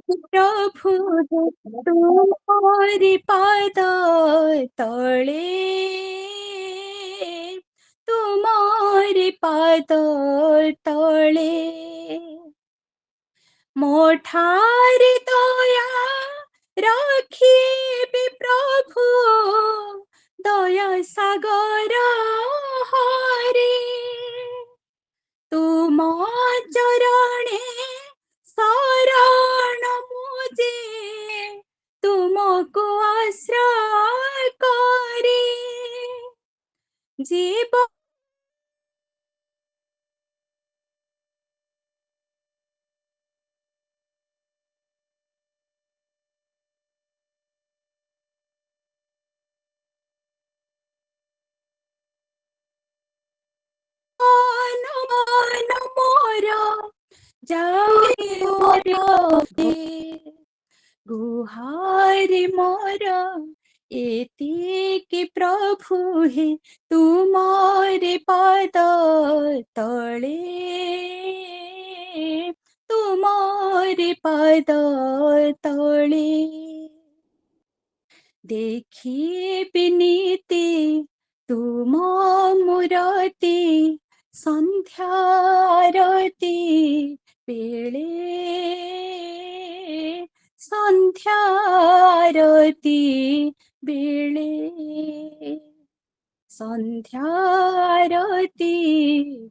प्रभु तुम्हारे पाद तले, तुम्हारे पाद तले मोठारे दया रखिबे प्रभु, दया सागर हरे तुम चरणे शरण मुझे, तुमको आश्रय करे जीव मन मोर जाए गुहारे मोर एतिके प्रभु हे तुम्हारे पाद तले, तुम्हारे पाद तले देखी बिनीति तुम मुरती संध्यारती बेले, संध्यारती बेले, संध्यारती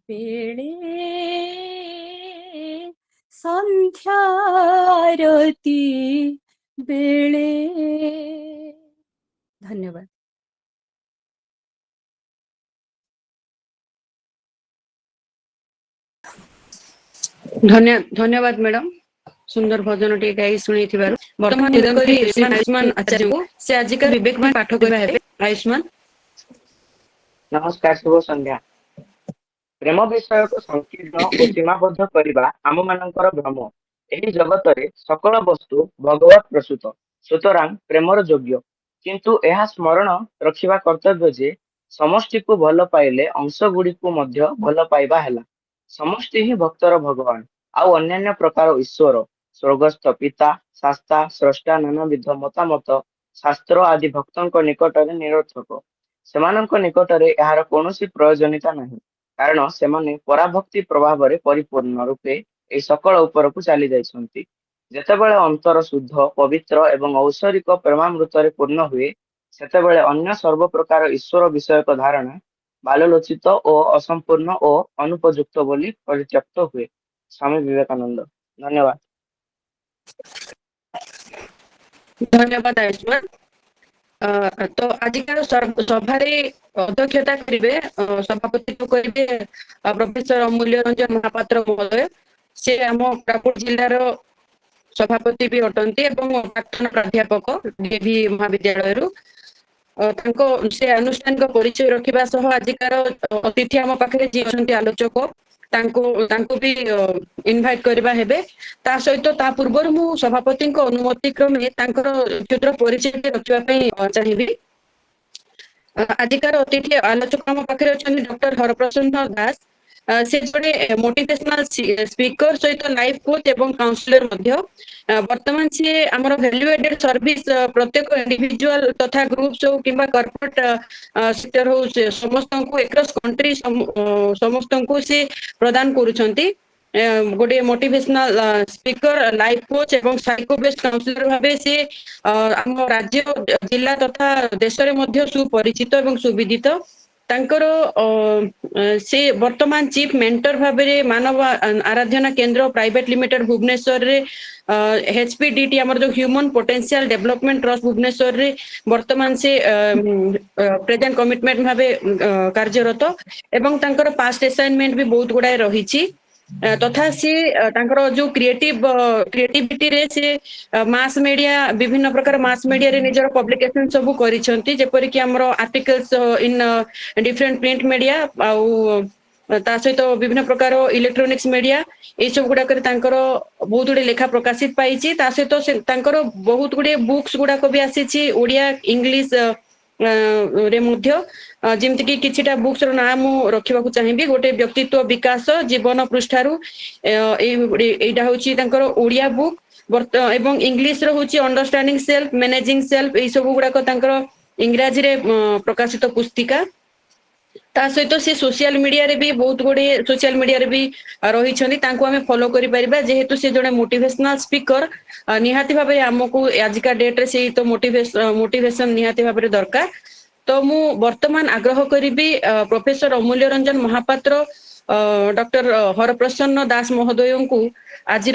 बेले, संध्यारती बेले। धन्यवाद। धन्यवाद मैडम, सुंदर भजन टी गाई शुणी वर्तमान आयुष्मान आचार्य को से आजिका विवेकवान पाठ कहवा हेबे। आयुष्मान नमस्कार, शुभ संध्या। प्रेम विषय को संकीर्ण और सीमाबद्ध करबा आम मानकर भ्रम। एही जगत रे सकल वस्तु भगवत प्रसूत, सुतरां प्रेमर योग्य, किंतु यह स्मरण रखिबा कर्तव्य जे समष्टि को भल पाइले अंश गुड़ी को मध्य भल पाइबा हैला। समष्टि ही भक्तर भगवान आउ अन्यान्य प्रकार ईश्वर, स्वर्गस्थ पिता, शास्ता, स्रष्टा नानाविध मतामत शास्त्र आदि भक्तों निकटरे निरर्थक। सेमानंक निकटरे एहार कोनोसी प्रयोजनीयता नहीं, कारण सेमाने पराभक्ति प्रभाव रे परिपूर्ण रूपे ए सकल ऊपर को चली जाइछन्ति। जेतेबेले अंतर शुद्ध पवित्र एवं औषरिक प्रेमामृत रे पूर्ण हुए, सेतेबेले अन्य सर्व प्रकार ईश्वर विषयक धारणा बाललोचित और असंपूर्ण और अनुपयुक्त बोली परित्यक्त हुए। स्वामी विवेकानंद। धन्यवाद। धन्यवाद आयुष्मान। तो आजिकार सभारे अध्यक्षता करिवे सभापतित्व करिवे प्रोफेसर अमूल्य रंजन महापात्र महोदय। से आम कोरापुट जिल्लार सभापति भी अटंती एवं प्राक्तन प्राध्यापक डीएवी महाविद्यालय से आनुष्ठानिक परिचय रखिबा सह आजिकार अतिथि आम पाखरे जे अछंती आलोचक तांको भी इनवाइट करबा हेबे। ता सहित ता पूर्व मु सभापति अनुमति क्रमे तांकर क्षुद्र परिचय रखिबा पई चाहिबी। आजिकार अतिथि आलोचक आम पाखरे अछंती डॉक्टर हरप्रसन्न दास। से जड़े मोटिवेशनल स्पीकर सहित लाइफ कोच एवं काउंसलर मध्य। वर्तमान से आमर वैल्यू एडेड सर्विस प्रत्येक इंडिविजुअल तथा ग्रुप्स हो किंबा कॉर्पोरेट सेक्टर हो समस्त को एक्रॉस कंट्री समस्त को से प्रदान करूछंती। गोटे मोटिवेशनल स्पीकर, लाइफ कोच एवं साइको बेस्ड काउंसलर भाबे से आम राज्य जिला तथा देश रे मध्य सुपरिचित एवं सुविदित। तांकर से वर्तमान चीफ मेंटर भाबे मानव आराधना केंद्र प्राइवेट लिमिटेड भुवनेश्वर रे एचपीडीटी हमर जो human potential development trust Bhubaneswar रे वर्तमान से प्रेजेंट कमिटमेंट भाबे कार्यरत एवं तांकर पास्ट असाइनमेंट भी बहुत गुडा रहिछि। तथा से तांकर जो क्रिएटिविटी रे से मास मीडिया विभिन्न प्रकार मास मीडिया रे निजर पब्लिकेशन सब करिसंती, जेपरि कि हमरो articles in different print media आउ ता सहित विभिन्न प्रकार इलेक्ट्रोनिक्स मीडिया ए सब गुडा करे तांकर बहुत गुडे लेखा प्रकाशित पाइछि। ता सहित तांकर बहुत गुडे बुक्स गुडा को भी आसीछि ओडिया इंग्लिश रे मध्य। जेमति कि किछिटा बुक्स रो नाम रखिबा को चाहिबी। गोटे व्यक्तित्व विकास जीवन पृष्ठारु एइडा होछि तांकर ओडिया बुक। एवं इंग्लिश रो होची अंडरस्टैंडिंग सेल्फ मैनेजिंग सेल्फ ए सब गुड़ाक तांकर इंग्राजी रे प्रकाशित पुस्तिका ता सहित से सोशल मीडिया रे भी बहुत गुड़े सोशल मीडिया रे भी रही आम फॉलो करि परिबा जेहेतु से जड़े मोटिवेशनल स्पीकर निहाती भाबे हमकु आजिका डेट रे से तो मोटिवेशन निहाती भाबे दरकार तो मु वर्तमान आग्रह करी प्रोफेसर अमूल्य रंजन महापात्र डॉक्टर हरप्रसन्न दास महोदय को आज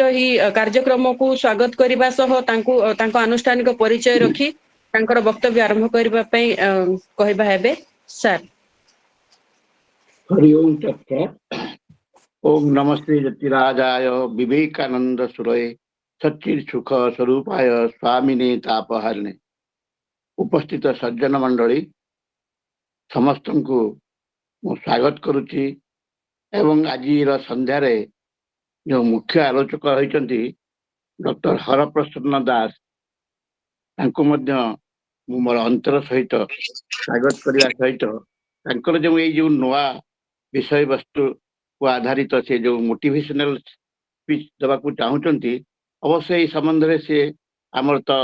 कार्यक्रम को स्वागत करने सह तांको आनुष्ठानिक परिचय रखी तांकर वक्तव्य आरंभ करबा पई कहबा हेबे सर। हरि ओम तत्सत्। ओम नमस्ते जतिराजाय विवेकानंद सुरये सच्चिर सुख स्वरूपाय स्वामिने तापहरणे। उपस्थित सज्जन मंडली समस्त को स्वागत करुच्ची एवं आज संध्यार जो मुख्य आलोचक होती डॉक्टर हरप्रसन्न दास मोर अंतर सहित स्वागत करने सहित जो ये नुआ विषय वस्तु को आधारित से जो मोटिवेशनल स्पीच देवाक चाहूँगी अवश्य ये संबंध में से आमर तो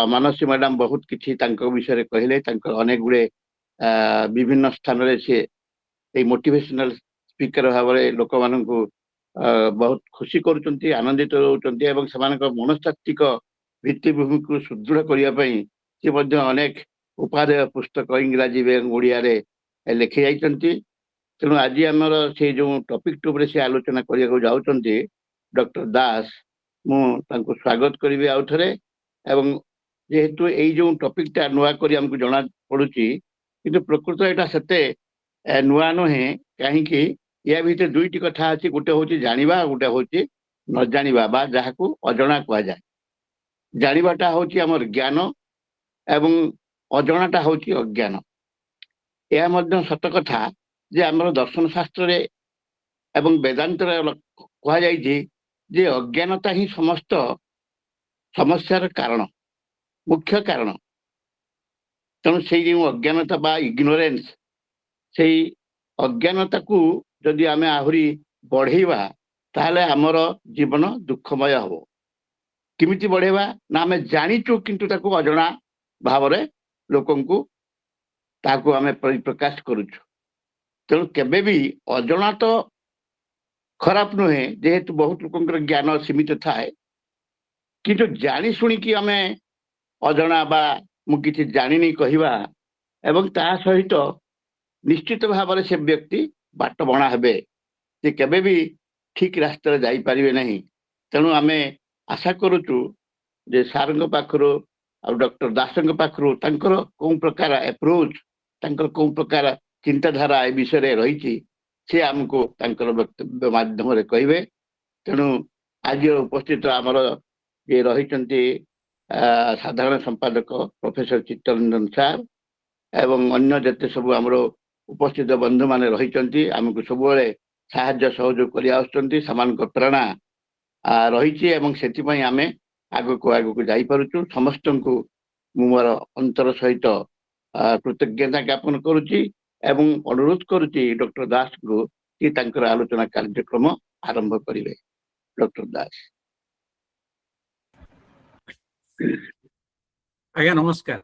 मानसी मैडम बहुत किसी विषय कहले अनेक गुड़े विभिन्न स्थान रे से मोटिवेशनल स्पीकर भाव में लोक मान बहुत खुशी करुँच आनंदित रोचंती एवं मनस्तात्विक भित्तिभूमि को सुदृढ़ करने से अनेक उपादेय पुस्तक इंग्राजी एवं ओडिया लिखि जाइछंती। तेणु आज आमर से जो टॉपिक टूब से आलोचना करने जाऊँगी डॉक्टर दास मुझे स्वागत करी आउ थे एवं जेहेतु यही जो टॉपिकटा नुआ करी हमको जना पड़ुची किंतु प्रकृत यहाँ से नुआ नुहे कहीं या भीतर दुईटी कथा अच्छी गोटे हूँ जाना गोटे हूँ न जाना बा जहाँ को अजଣା कह जाए। जानाटा हूँ आमर ज्ञान एवं अजଣାटा हूँ अज्ञान। यह सत कथा जे आमर दर्शन शास्त्र एवं वेदांत कह अज्ञानता ही समस्त समस्यार कारण मुख्य कारण। तेणु से जो अज्ञानता बा इग्नोरेंस से अज्ञानता को जदि आमे आहुरी बढ़ेवा ताहले आमर जीवन दुखमय हो। किमिति बढ़ेवा ना आमे जानिचु किंतु ताको अजଣା भाव में लोकन को ताको आमे परिप्रकाश करुचु। तेणु केबे भी अजଣା तो खराब नुहे जेहेतु बहुत लोकंकर ज्ञान सीमित थाए किंतु जानी शुणिकी आमे अजଣା बा मु किछि जानिनी कहिबा एवं ता सहित निश्चित भाव में से व्यक्ति बाट बणा हेबे जे केबे भी ठीक रास्ता जाई परिबे नहीं। तेणु आमे आशा करुचु जे सारंग पाखरो आ डॉक्टर दासंग पाखरो तांकर कोन प्रकार अप्रोच तांकर कोन प्रकार चिंताधारा ए विषय रही से आमको तांकर वक्तव्य माध्यम रे कहिबे। तेणु आज उपस्थित आमर ये रही साधारण संपादक प्रोफेसर चित्तरंजन सार एवं अन्य जते सब आमर उपस्थित बंधु माने रही आमको सब साहाय्य सहयोग कर प्रेरणा रही आम आग को जाई पारुचु। समस्त को मोर अंतर सहित कृतज्ञता ज्ञापन करुच्ची एवं अनुरोध करुच्ची डॉक्टर दास को कि तांकर आलोचना कार्यक्रम आरंभ करिवे। डॉक्टर दास। आज्ञा नमस्कार।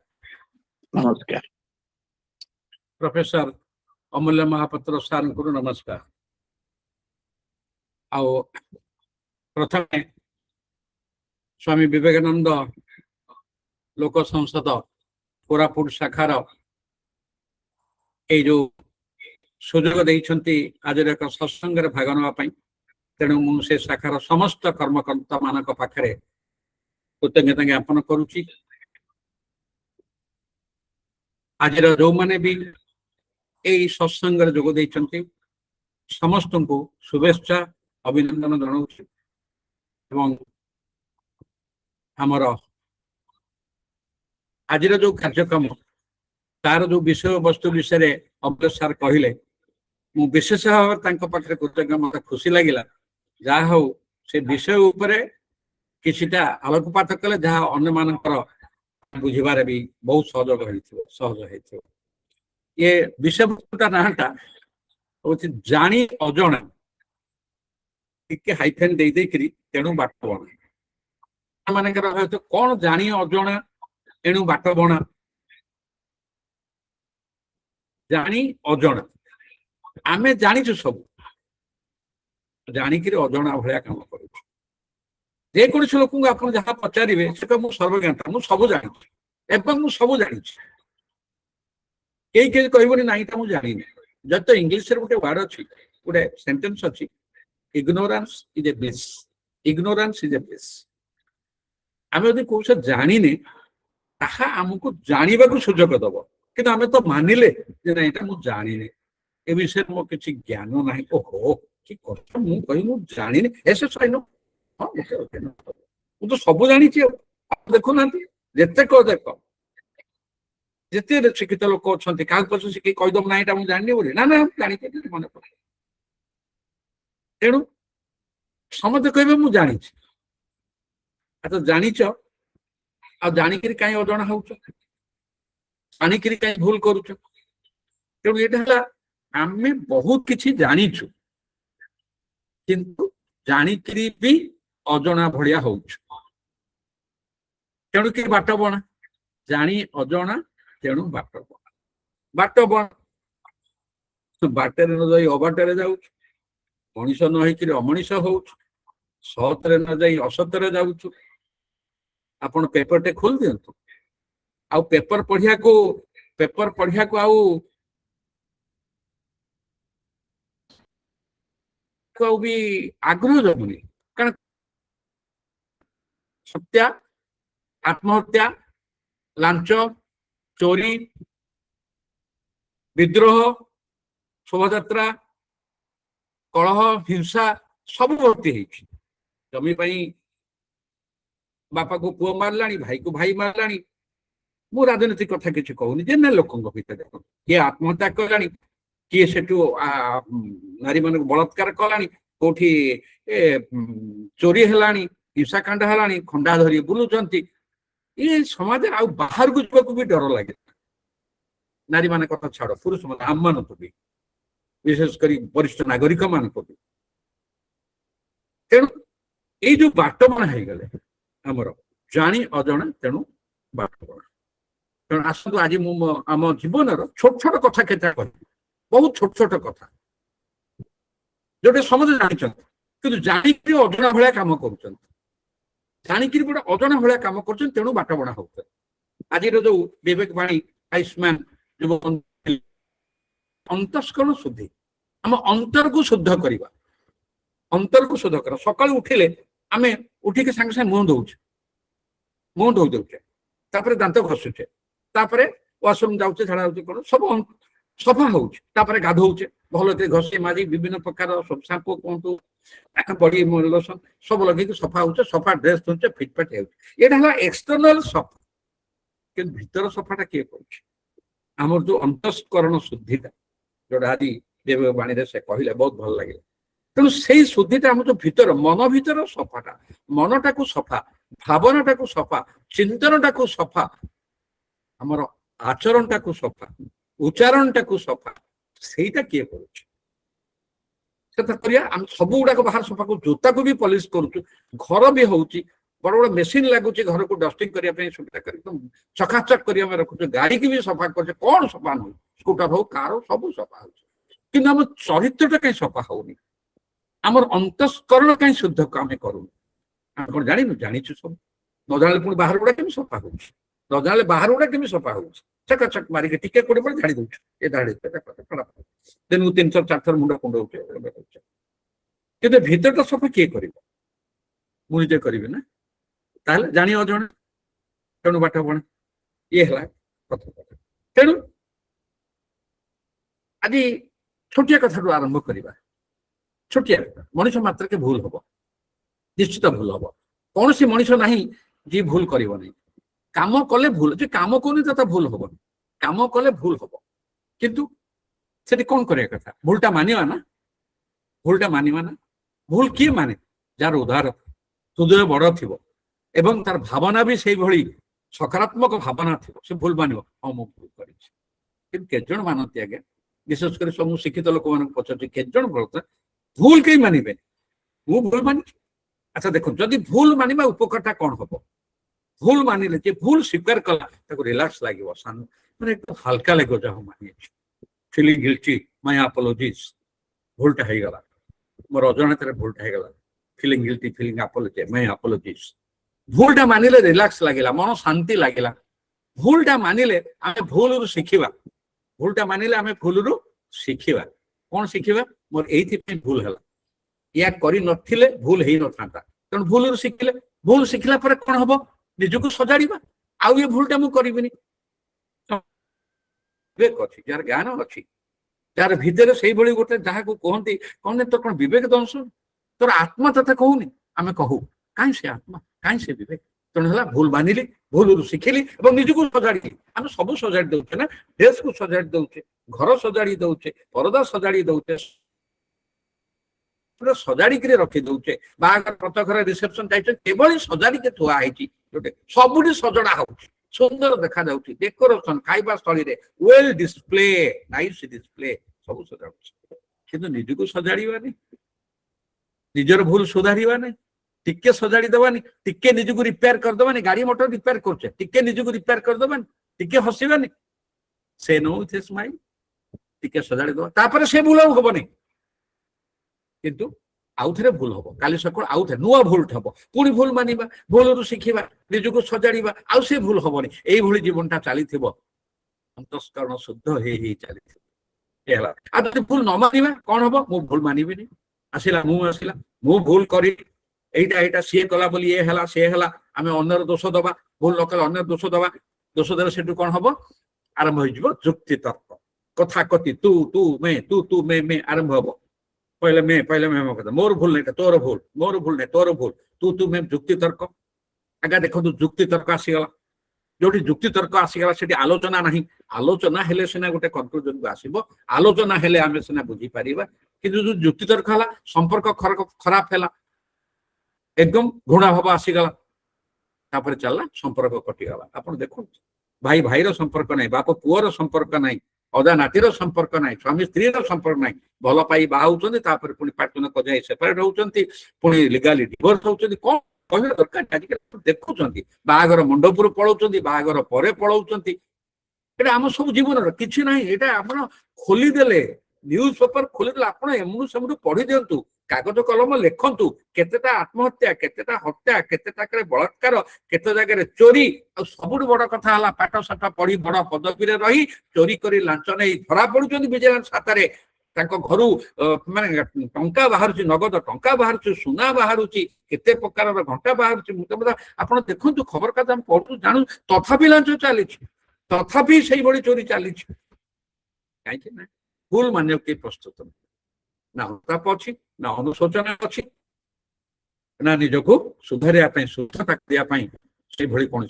नमस्कार। प्रोफेसर अमूल्य महापात्र सार को नमस्कार। आओ प्रथम स्वामी विवेकानंद लोक संसद कोरापुट शाखार ये जो सुजोग देइछंती आज एक सत्संग रे भाग नवा तेणु मुझे शाखार समस्त कर्मकर्ता मान पाखे कृतज्ञता ज्ञापन करुच्ची। आज जो मैंने भी यही सत्संग जोग देइछंती समस्त को शुभेच्छा अभिनंदन जनाऊँ एवं आमर आज जो कार्यक्रम तार जो विषय वस्तु विषय अमृत सार कहले मु विशेष भाव पाखे कृतज्ञ मत खुशी लगिला जहा हो से विषय उपरे किछिटा आलोकपात कले जहाँ अन्य मानकर बुझिबारे भी बहुत सहज ये विषय वस्तुटा नाटा हूँ जानी अजଣା टिके हाइफेन दे देकरी तेणु बाट बना ମାନଙ୍କର ହয়তো କଣ ଜାଣି ଅଜଣା ଏଣୁ ବାଟ ବଣା, ଜାଣି ଅଜଣା। ଆମେ ଜାଣିଛୁ ସବୁ, ଜାଣିକିରି ଅଜଣା ଭଳିଆ କାମ କରୁଛୁ। ଯେକୌଣସି ଲୋକଙ୍କୁ ଆପଣ ଯାହା ପଚାରିବେ ସେ କହିବ ମୁଁ ସର୍ବଜ୍ଞାତା, ମୁଁ ସବୁ ଜାଣିଛି ଏବଂ ମୁଁ ସବୁ ଜାଣିଛି। କେହି କେହି କହିବନି ନାଇଁ ତା ମୁଁ ଜାଣିନି। ଯଦି ତ ଇଂଲିଶରେ ଗୋଟେ ୱାର୍ଡ ଅଛି, ଗୋଟେ ସେଣ୍ଟେନ୍ସ ଅଛି, ignorance is a bliss. Ignorance is a bliss. ଆମେ ଯଦି କହୁଛେ ଜାଣିନେ, ତାହା ଆମକୁ ଜାଣିବାକୁ ସୁଯୋଗ ଦବ। କିନ୍ତୁ ଆମେ ତ ମାନିଲେ ଯେ ନାଇଁ ଏଇଟା ମୁଁ ଜାଣିନି, ଏ ବିଷୟରେ ମୋର କିଛି ଜ୍ଞାନ ନାହିଁ। ଓହୋ କି କଥା, ମୁଁ କହିବି ମୁଁ ଜାଣିନି, ଏସେ ସଇନ ହଁ ମୁଁ ତ ସବୁ ଜାଣିଛି। ଆଉ ଦେଖୁନାହାନ୍ତି ଯେତେ କହ ଦେଖ, ଯେତେ ଶିକ୍ଷିତ ଲୋକ ଅଛନ୍ତି, କାହାକୁ ପଛ ଶିଖି କହିଦବ ନା ଏଇଟା ମୁଁ ଜାଣିନି ବୋଲି, ନା ନା ଜାଣିଛି ମନେ ପଡେ। ତେଣୁ ସମସ୍ତେ କହିବେ ମୁଁ ଜାଣିଛି। ଆଉ ତ ଜାଣିଛ, ଆଉ ଜାଣିକିରି କାହିଁ ଅଜଣା ହଉଛ, ଜାଣିକିରି କାହିଁ ଭୁଲ କରୁଛ? ତେଣୁ ଏଇଟା ହେଲା ଆମେ ବହୁତ କିଛି ଜାଣିଛୁ, କିନ୍ତୁ ଜାଣିକିରି ବି ଅଜଣା ଭଳିଆ ହଉଛୁ। ତେଣୁ କି ବାଟ ବଣା, ଜାଣି ଅଜଣା ତେଣୁ ବାଟ ବଣା। ବାଟ ବଣା, ବାଟରେ ନ ଯାଇ ଅବାଟରେ ଯାଉଛୁ, ମଣିଷ ନ ହେଇକିରି ଅମଣିଷ ହଉଛୁ, ସତରେ ନ ଯାଇ ଅସତରେ ଯାଉଛୁ। ଆପଣ ପେପରଟେ ଖୋଲି ଦିଅନ୍ତୁ, ଆଉ ପେପର ପଢିବାକୁ ଆଉ ବି ଆଗ୍ରହ ଜମୁନି। କାରଣ ହତ୍ୟା, ଆତ୍ମହତ୍ୟା, ଲାଞ୍ଚ, ଚୋରି, ବିଦ୍ରୋହ, ଶୋଭାଯାତ୍ରା, କଳହ, ହିଂସା ସବୁ ଭର୍ତ୍ତି ହେଇଛି। ଜମି ପାଇଁ ବାପାକୁ ପୁଅ ମାରିଲାଣି, ଭାଇକୁ ଭାଇ ମାରିଲାଣି। ମୁଁ ରାଜନୈତିକ କଥା କିଛି କହୁନି, ଜେନେରାଲ ଲୋକଙ୍କ ଭିତରେ ଦେଖନ୍ତୁ, କିଏ ଆତ୍ମହତ୍ୟା କଲାଣି, କିଏ ସେଠୁ ନାରୀ ମାନଙ୍କୁ ବଳାତ୍କାର କଲାଣି, କୋଉଠି ଚୋରି ହେଲାଣି, ହିଂସାକାଣ୍ଡ ହେଲାଣି, ଖଣ୍ଡା ଧରି ବୁଲୁଛନ୍ତି। ଏ ସମାଜ ଆଉ ବାହାରକୁ ଯିବାକୁ ବି ଡର ଲାଗେ। ନାରୀ ମାନେ କଥା ଛାଡ, ପୁରୁଷ ମାନେ ଆମ ମାନଙ୍କୁ ବି, ବିଶେଷ କରି ବରିଷ୍ଠ ନାଗରିକ ମାନଙ୍କୁ ବି। ତେଣୁ ଏଇ ଯୋଉ ବାଟବଣା ହେଇଗଲେ ଆମର ଜାଣି ଅଜଣା, ତେଣୁ ବାଟବଣା। ତେଣୁ ଆସନ୍ତୁ ଆଜି ମୁଁ ଆମ ଜୀବନର ଛୋଟ ଛୋଟ କଥା କେତେ କହିବି, ବହୁତ ଛୋଟ ଛୋଟ କଥା ଯୋଉଟା ସମସ୍ତେ ଜାଣିଛନ୍ତି, କିନ୍ତୁ ଜାଣିକିରି ଅଜଣା ଭଳିଆ କାମ କରୁଛନ୍ତି। ଜାଣିକିରି ଗୋଟେ ଅଜଣା ଭଳିଆ କାମ କରୁଛନ୍ତି, ତେଣୁ ବାଟବଣା ହଉଛନ୍ତି। ଆଜିର ଯୋଉ ବିବେକ ବାଣୀ, ଆୟୁଷ୍ମାନ ଯୁବ ଅନ୍ତଃସ୍କରଣ ଶୁଦ୍ଧି, ଆମ ଅନ୍ତରକୁ ଶୁଦ୍ଧ କରିବା। ଅନ୍ତରକୁ ଶୁଦ୍ଧ କର। ସକାଳୁ ଉଠିଲେ ଆମେ ଉଠିକି ସାଙ୍ଗେ ସାଙ୍ଗେ ମୁହଁ ଧୋଇ ଦଉଛେ, ତାପରେ ଦାନ୍ତ ଘଷୁଛେ, ତାପରେ ୱାସରୁମ ଯାଉଛେ, ଝାଡା ଯାଉଛେ, କଣ ସବୁ ସଫା ହଉଛି, ତାପରେ ଗାଧଉଛେ, ଭଲ ଘଷି ମାରି ବିଭିନ୍ନ ପ୍ରକାର ସାମ୍ପୁ କୁହନ୍ତୁ, ବଡି ଲୋସନ ସବୁ ଲଗେଇକି ସଫା ହଉଛେ, ସଫା ଡ୍ରେସ ଧୁଛେ, ଫିଟଫାଟ ହେଉଛି। ଏଇଟା ହେଲା ଏକ୍ସଟର୍ନାଲ ସଫା। କିନ୍ତୁ ଭିତର ସଫାଟା କିଏ କରୁଛି? ଆମର ଯୋଉ ଅନ୍ତଃସ୍କରଣ ଶୁଦ୍ଧିଟା, ଯୋଉଟା ଆଜି ବିବେକ ବାଣୀରେ ସେ କହିଲେ, ବହୁତ ଭଲ ଲାଗିଲା। ତେଣୁ ସେଇ ଶୁଦ୍ଧିଟା ଆମ ଯୋଉ ଭିତର, ମନ ଭିତର ସଫାଟା, ମନଟାକୁ ସଫା, ଭାବନାଟାକୁ ସଫା, ଚିନ୍ତନଟାକୁ ସଫା, ଆମର ଆଚରଣଟାକୁ ସଫା, ଉଚ୍ଚାରଣଟାକୁ ସଫା, ସେଇଟା କିଏ କରୁଛି? ସେଟା କରିବା। ଆମେ ସବୁ ଗୁଡାକ ବାହାର ସଫା କରୁଛୁ, ଜୋତାକୁ ବି ପଲିସ କରୁଛୁ, ଘର ବି ହଉଛି, ବଡ ବଡ ମେସିନ ଲାଗୁଛି ଘରକୁ ଡଷ୍ଟିଂ କରିବା ପାଇଁ, ସୁବିଧା କରି ଚକାଚକ କରି ଆମେ ରଖୁଛୁ, ଗାଡିକି ବି ସଫା କରୁଛେ। କଣ ସଫା ନୁହେଁ? ସ୍କୁଟର ହଉ, କାର ହଉ, ସବୁ ସଫା ହଉଛି। କିନ୍ତୁ ଆମ ଚରିତ୍ରଟା କାହିଁ ସଫା ହଉନି? ଆମର ଅନ୍ତଃସ୍କରଣ କାହିଁ ଶୁଦ୍ଧ ଆମେ କରୁନୁ? ଆମେ କଣ ଜାଣିନୁ? ଜାଣିଛୁ ସବୁ। ନ ଜାଣିଲେ ପୁଣି ବାହାର ଗୁଡା କେମିତି ସଫା ହଉଛି? ନ ଜାଣିଲେ ବାହାର ଗୁଡା କେମିତି ସଫା ହଉଛି? ଚକାଚକ ମାରିକି ଟିକେ କୋଡେ ପରେ ଝାଡି ଦଉଛୁ, ଏ ଧାଡି ଖରାପ, ଦିନକୁ 3 ଥର 4 ଥର ମୁଣ୍ଡ କୁଣ୍ଡଉଛେ। କିନ୍ତୁ ଭିତରଟା ସଫା କିଏ କରିବ? ମୁଁ ନିଜେ କରିବି ନା। ତାହେଲେ ଜାଣି ଅଜଣା, ତେଣୁ ବାଟ ବଣା। ଇଏ ହେଲା ପ୍ରଥମ କଥା। ତେଣୁ ଆଜି ଛୋଟିଆ କଥାରୁ ଆରମ୍ଭ କରିବା। ଛୋଟିଆ କଥା, ମଣିଷ ମାତ୍ରକେ ଭୁଲ ହବ, ନିଶ୍ଚିତ ଭୁଲ ହବ। କୌଣସି ମଣିଷ ନାହିଁ ଯିଏ ଭୁଲ କରିବ ନାହିଁ। କାମ କଲେ ଭୁଲ, ଯେ କାମ କରୁନି ତା ଭୁଲ ହବନି, କାମ କଲେ ଭୁଲ ହବ। କିନ୍ତୁ ସେଠି କଣ କରିବା କଥା? ଭୁଲଟା ମାନିବା ନା, ଭୁଲଟା ମାନିବା ନା। ଭୁଲ କିଏ ମାନେ? ଯାହାର ଉଦାର ହୃଦୟ ବଡ ଥିବ ଏବଂ ତାର ଭାବନା ବି ସେଇଭଳି ସକାରାତ୍ମକ ଭାବନା ଥିବ, ସେ ଭୁଲ ମାନିବ। ହଁ ମୁଁ ଭୁଲ କରିଛି। କିନ୍ତୁ କେତେ ଜଣ ମାନନ୍ତି ଆଜ୍ଞା? ବିଶେଷ କରି ସବୁ ଶିକ୍ଷିତ ଲୋକମାନଙ୍କୁ ପଚାରୁଛି, କେତେ ଜଣ ଭୁଲ କେହି ମାନିବେ? ମୁଁ ଭୁଲ ମାନିଛି, ଆଚ୍ଛା ଦେଖନ୍ତୁ ଯଦି ଭୁଲ ମାନିବା ଉପକାରଟା କଣ ହବ? ଭୁଲ ମାନିଲେ ଯେ ଭୁଲ ସ୍ୱୀକାର କଲା ତାକୁ ରିଲାକ୍ସ ଲାଗିବ, ମାନେ একটু ହାଲକା ଲାଗିବ। ଯାହା ମାନିଛି ଫିଲିଂ ଗିଲ୍ଟି ମାଇ ଆପୋଲୋଜିସ୍, ଭୁଲଟା ହେଇଗଲା, ମୋର ଅଜାଣତରେ ଭୁଲଟା ହେଇଗଲା, ଫିଲିଂ ଗିଲ୍ଟି ଫିଲିଂ ଆପୋଲୋଜି ମାଇ ଆପୋଲୋଜିସ୍। ଭୁଲଟା ମାନିଲେ ରିଲାକ୍ସ ଲାଗିଲା, ମନ ଶାନ୍ତି ଲାଗିଲା। ଭୁଲଟା ମାନିଲେ ଆମେ ଭୁଲରୁ ଶିଖିବା, ଭୁଲଟା ମାନିଲେ ଆମେ ଭୁଲରୁ ଶିଖିବା। କଣ ଶିଖିବା? ମୋର ଏଇଥିପାଇଁ ଭୁଲ ହେଲା, ୟା କରିନଥିଲେ ଭୁଲ ହେଇନଥାନ୍ତା। ତେଣୁ ଭୁଲରୁ ଶିଖିଲେ, ଭୁଲ ଶିଖିଲା ପରେ କଣ ହବ? ନିଜକୁ ସଜାଡ଼ିବା, ଆଉ ଏ ଭୁଲଟା ମୁଁ କରିବିନି। ବିବେକ ଅଛି, ଯାହାର ଜ୍ଞାନ ଅଛି, ଯାହାର ଭିତରେ ସେଇଭଳି ଗୋଟେ ଯାହାକୁ କୁହନ୍ତି କଣ ତୋର କଣ ବିବେକ ଦଂଶ, ତୋର ଆତ୍ମା ତତେ କହୁନି, ଆମେ କହୁ କାହିଁ ସେ ଆତ୍ମା, କାହିଁ ସେ ବିବେକ। ତେଣୁ ହେଲା ଭୁଲ ମାନିଲି, ଭୁଲରୁ ଶିଖିଲି ଏବଂ ନିଜକୁ ସଜାଡ଼ିଲି। ଆମେ ସବୁ ସଜାଡ଼ି ଦଉଛେ ନା, ଡ୍ରେସକୁ ସଜାଡ଼ି ଦଉଛେ, ଘର ସଜାଡ଼ି ଦଉଛେ, ପରଦା ସଜାଡ଼ି ଦଉଛେ, ସଜାଡ଼ିକିରି ରଖି ଦଉଛେ। ବାହାଘର ବ୍ରତଘର ରିସେପସନ ଯାଇଛେ, କେବଳ ସଜାଡ଼ିକି ଥୁଆ ହେଇଛି, ଯୋଉଟା ସବୁଠି ସଜଡା ହଉଛି, ସୁନ୍ଦର ଦେଖାଯାଉଛି, ଡେକୋରେସନ, ଖାଇବା ସ୍ଥଳୀରେ ୱେଲ ଡିସପ୍ଲେ, ନାଇସ୍ ଡିସପ୍ଲେ, ସବୁ ସଜାଡୁଛି। କିନ୍ତୁ ନିଜକୁ ସଜାଡ଼ିବାନି, ନିଜର ଭୁଲ ସୁଧାରିବାନି, ଟିକେ ସଜାଡ଼ି ଦେବାନି, ଟିକେ ନିଜକୁ ରିପେୟାର କରିଦେବାନି। ଗାଡି ମଟର ରିପେୟାର କରୁଛେ, ଟିକେ ନିଜକୁ ରିପେୟାର କରିଦେବାନି, ଟିକେ ହସିବାନି, ସେ ନୋ ୱିଥ୍ ସ୍ମାଇଲ୍, ଟିକେ ସଜାଡ଼ି ଦେବା, ତାପରେ ସେ ଭୁଲ ଆଉ ହବନି। କିନ୍ତୁ ଆଉଥରେ ଭୁଲ ହବ, କାଲି ସକାଳୁ ଆଉଥରେ ନୂଆ ଭୁଲ ହବ, ପୁଣି ଭୁଲ ମାନିବା, ଭୁଲରୁ ଶିଖିବା, ନିଜକୁ ସଜାଡ଼ିବା, ଆଉ ସେ ଭୁଲ ହବନି। ଏଇଭଳି ଜୀବନଟା ଚାଲିଥିବ, ଅନ୍ତଃସ୍କରଣ ଶୁଦ୍ଧ ହେଇ ହେଇ ଚାଲିଥିବ। ହେଲା। ଆଉ ଯଦି ଭୁଲ ନ ମାନିବା କଣ ହବ? ମୁଁ ଭୁଲ ମାନିବିନି, ଆସିଲା ମୁଁ ଭୁଲ କରି ଏଇଟା ସିଏ କଲା ବୋଲି ଇଏ ହେଲା ସିଏ ହେଲା, ଆମେ ଅନ୍ୟର ଦୋଷ ଦବା, ଭୁଲ ନ କଲେ ଅନ୍ୟର ଦୋଷ ଦବା, ଦୋଷ ଦେଲେ ସେଠୁ କଣ ହବ? ଆରମ୍ଭ ହେଇଯିବ ଯୁକ୍ତି ତର୍କ, କଥା କତି, ତୁ ମେ ଆରମ୍ଭ ହବ। पहले मैं कहता मोर भूल नहीं तोर भूल, मोर भूल नहीं तोर भूल, तू मैं जुक्ति तर्क। आगे देखो जुक्ति तर्क आसीगला, जो जुक्ति तर्क आसीगला से आलोचना नहीं, आलोचना हेले सिना गोटे कंक्लूजन को आसीबो, आलोचना हेले आमे सिना बुझी पारिबा। किंतु जो जुक्ति तर्क हला, संपर्क खराब हैला, एकदम घृणा भाव आसीगला, तापर चलला संपर्क कटिगला। आपण देखो भाई भाईर संपर्क नहीं, बाप पुअर संपर्क नहीं, अदा नातीर संपर्क नहीं, स्वामी स्त्री संपर्क नहीं, भल पाई बाहा होउछन्ती, तापर पुणी पार्टनर कजाई सेपरेट होउछन्ती, पुणी लीगाली डिवोर्स होउछन्ती। कोन कहले दरकार आजिकल देखुछन्ती, बाहागर मंडपुर पळौछन्ती, बाहागर परे पळौछन्ती। एटा हम सब जीवन किछि नाही, एटा आपण खोली देले, न्यूज पेपर खोली देले, आपण एमुनु सेमुनु पढि दियंतु, कागज कलम लेखंतु, केतेटा आत्महत्या, केतेटा हत्या, केतेटा करे बलात्कार, केते जगह चोरी, आ सबुठ बड़ कथा हला पाठ साठ पढ़ी बड़ पदवी रे रही चोरी करी लांच नहीं धरा पड़ुछन्ती विजिलेंस हाथ में, तांको घरू माने टंका बाहरुची, नगद टंका बाहरुची, सुना बाहरुची, केते प्रकार घंटा बाहरुची। आपण देखंतु खबर कागज हम पढु जानू, तथापि लांच चलीछि, तथापि सेही बड़ी चोरी चलीछि। काहे ना भूल मान्य के प्रस्तुत ना अनुताप अच्छी, ना अनुशोचना अच्छी, ना निजको सुधारिया पई, शुद्धता करिया पई से भली कोन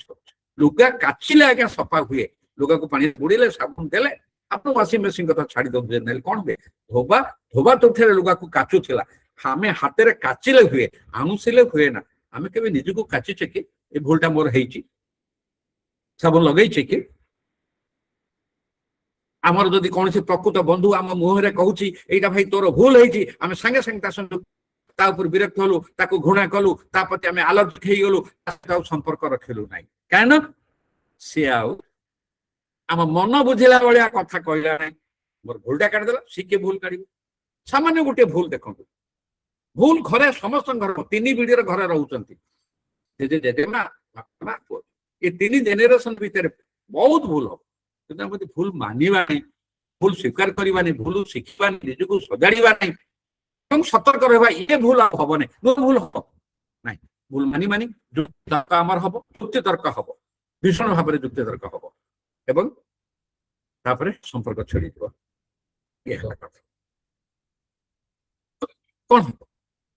लुगा काचिले आज्ञा सफा हुए, लुगा को पानी बुड़ीले साबुन देले, आप वाशिंग मशीन कथा छाड़ी दो नेल कौन बे धोबा धोबा तो लुगा को काचु थिला, हमें हाथ में काचिले हुए, आनुसिले हुए ना। आमे केबे निजको काचिचे कि ए भूलटा मोर हेइची, साबुन लगेइचे कि आमर जदि कौन से प्रकृत बंधु आम मुहरे कहूची एटा भाई तोर भूल हेइची, आमे संगे संगे ता ऊपर विरक्त हलु, ताको घृणा कलु, ता प्रति आमे अलर्ट हेइ गलु, ता संपर्क रखिलु नाही। काहे ना सी आउ आम मन बुझिला भलिया कथा कहला नाही, मोर भूलटा काट देला, सी के भूल काढिबो। सामान्य गोटे भूल देखंतु, भूल घरे समस्त घर तीन पीढ़ी घरे रहउचंती, जेजे जेजेमा बापा पुଅ, ये तीन जेनेरेशन भितर बहुत भूल हो, किंतु भूल मानिबा नहीं, भूल स्वीकार करबा नहीं, भूल शिखिबा नहीं, निजको सजाड़िबा नहीं, एकदम सतर्क रहबा, ये भूल हबो नहीं, नो भूल हबो नहीं। भूल मानी मानी जुक्ति तर्क आमर हबो, जुक्ति तर्क हबो, भीषण भाव में जुक्ति तर्क हबो, एवं तापरे संपर्क छड़ी दिबो। ये हला कथा कोन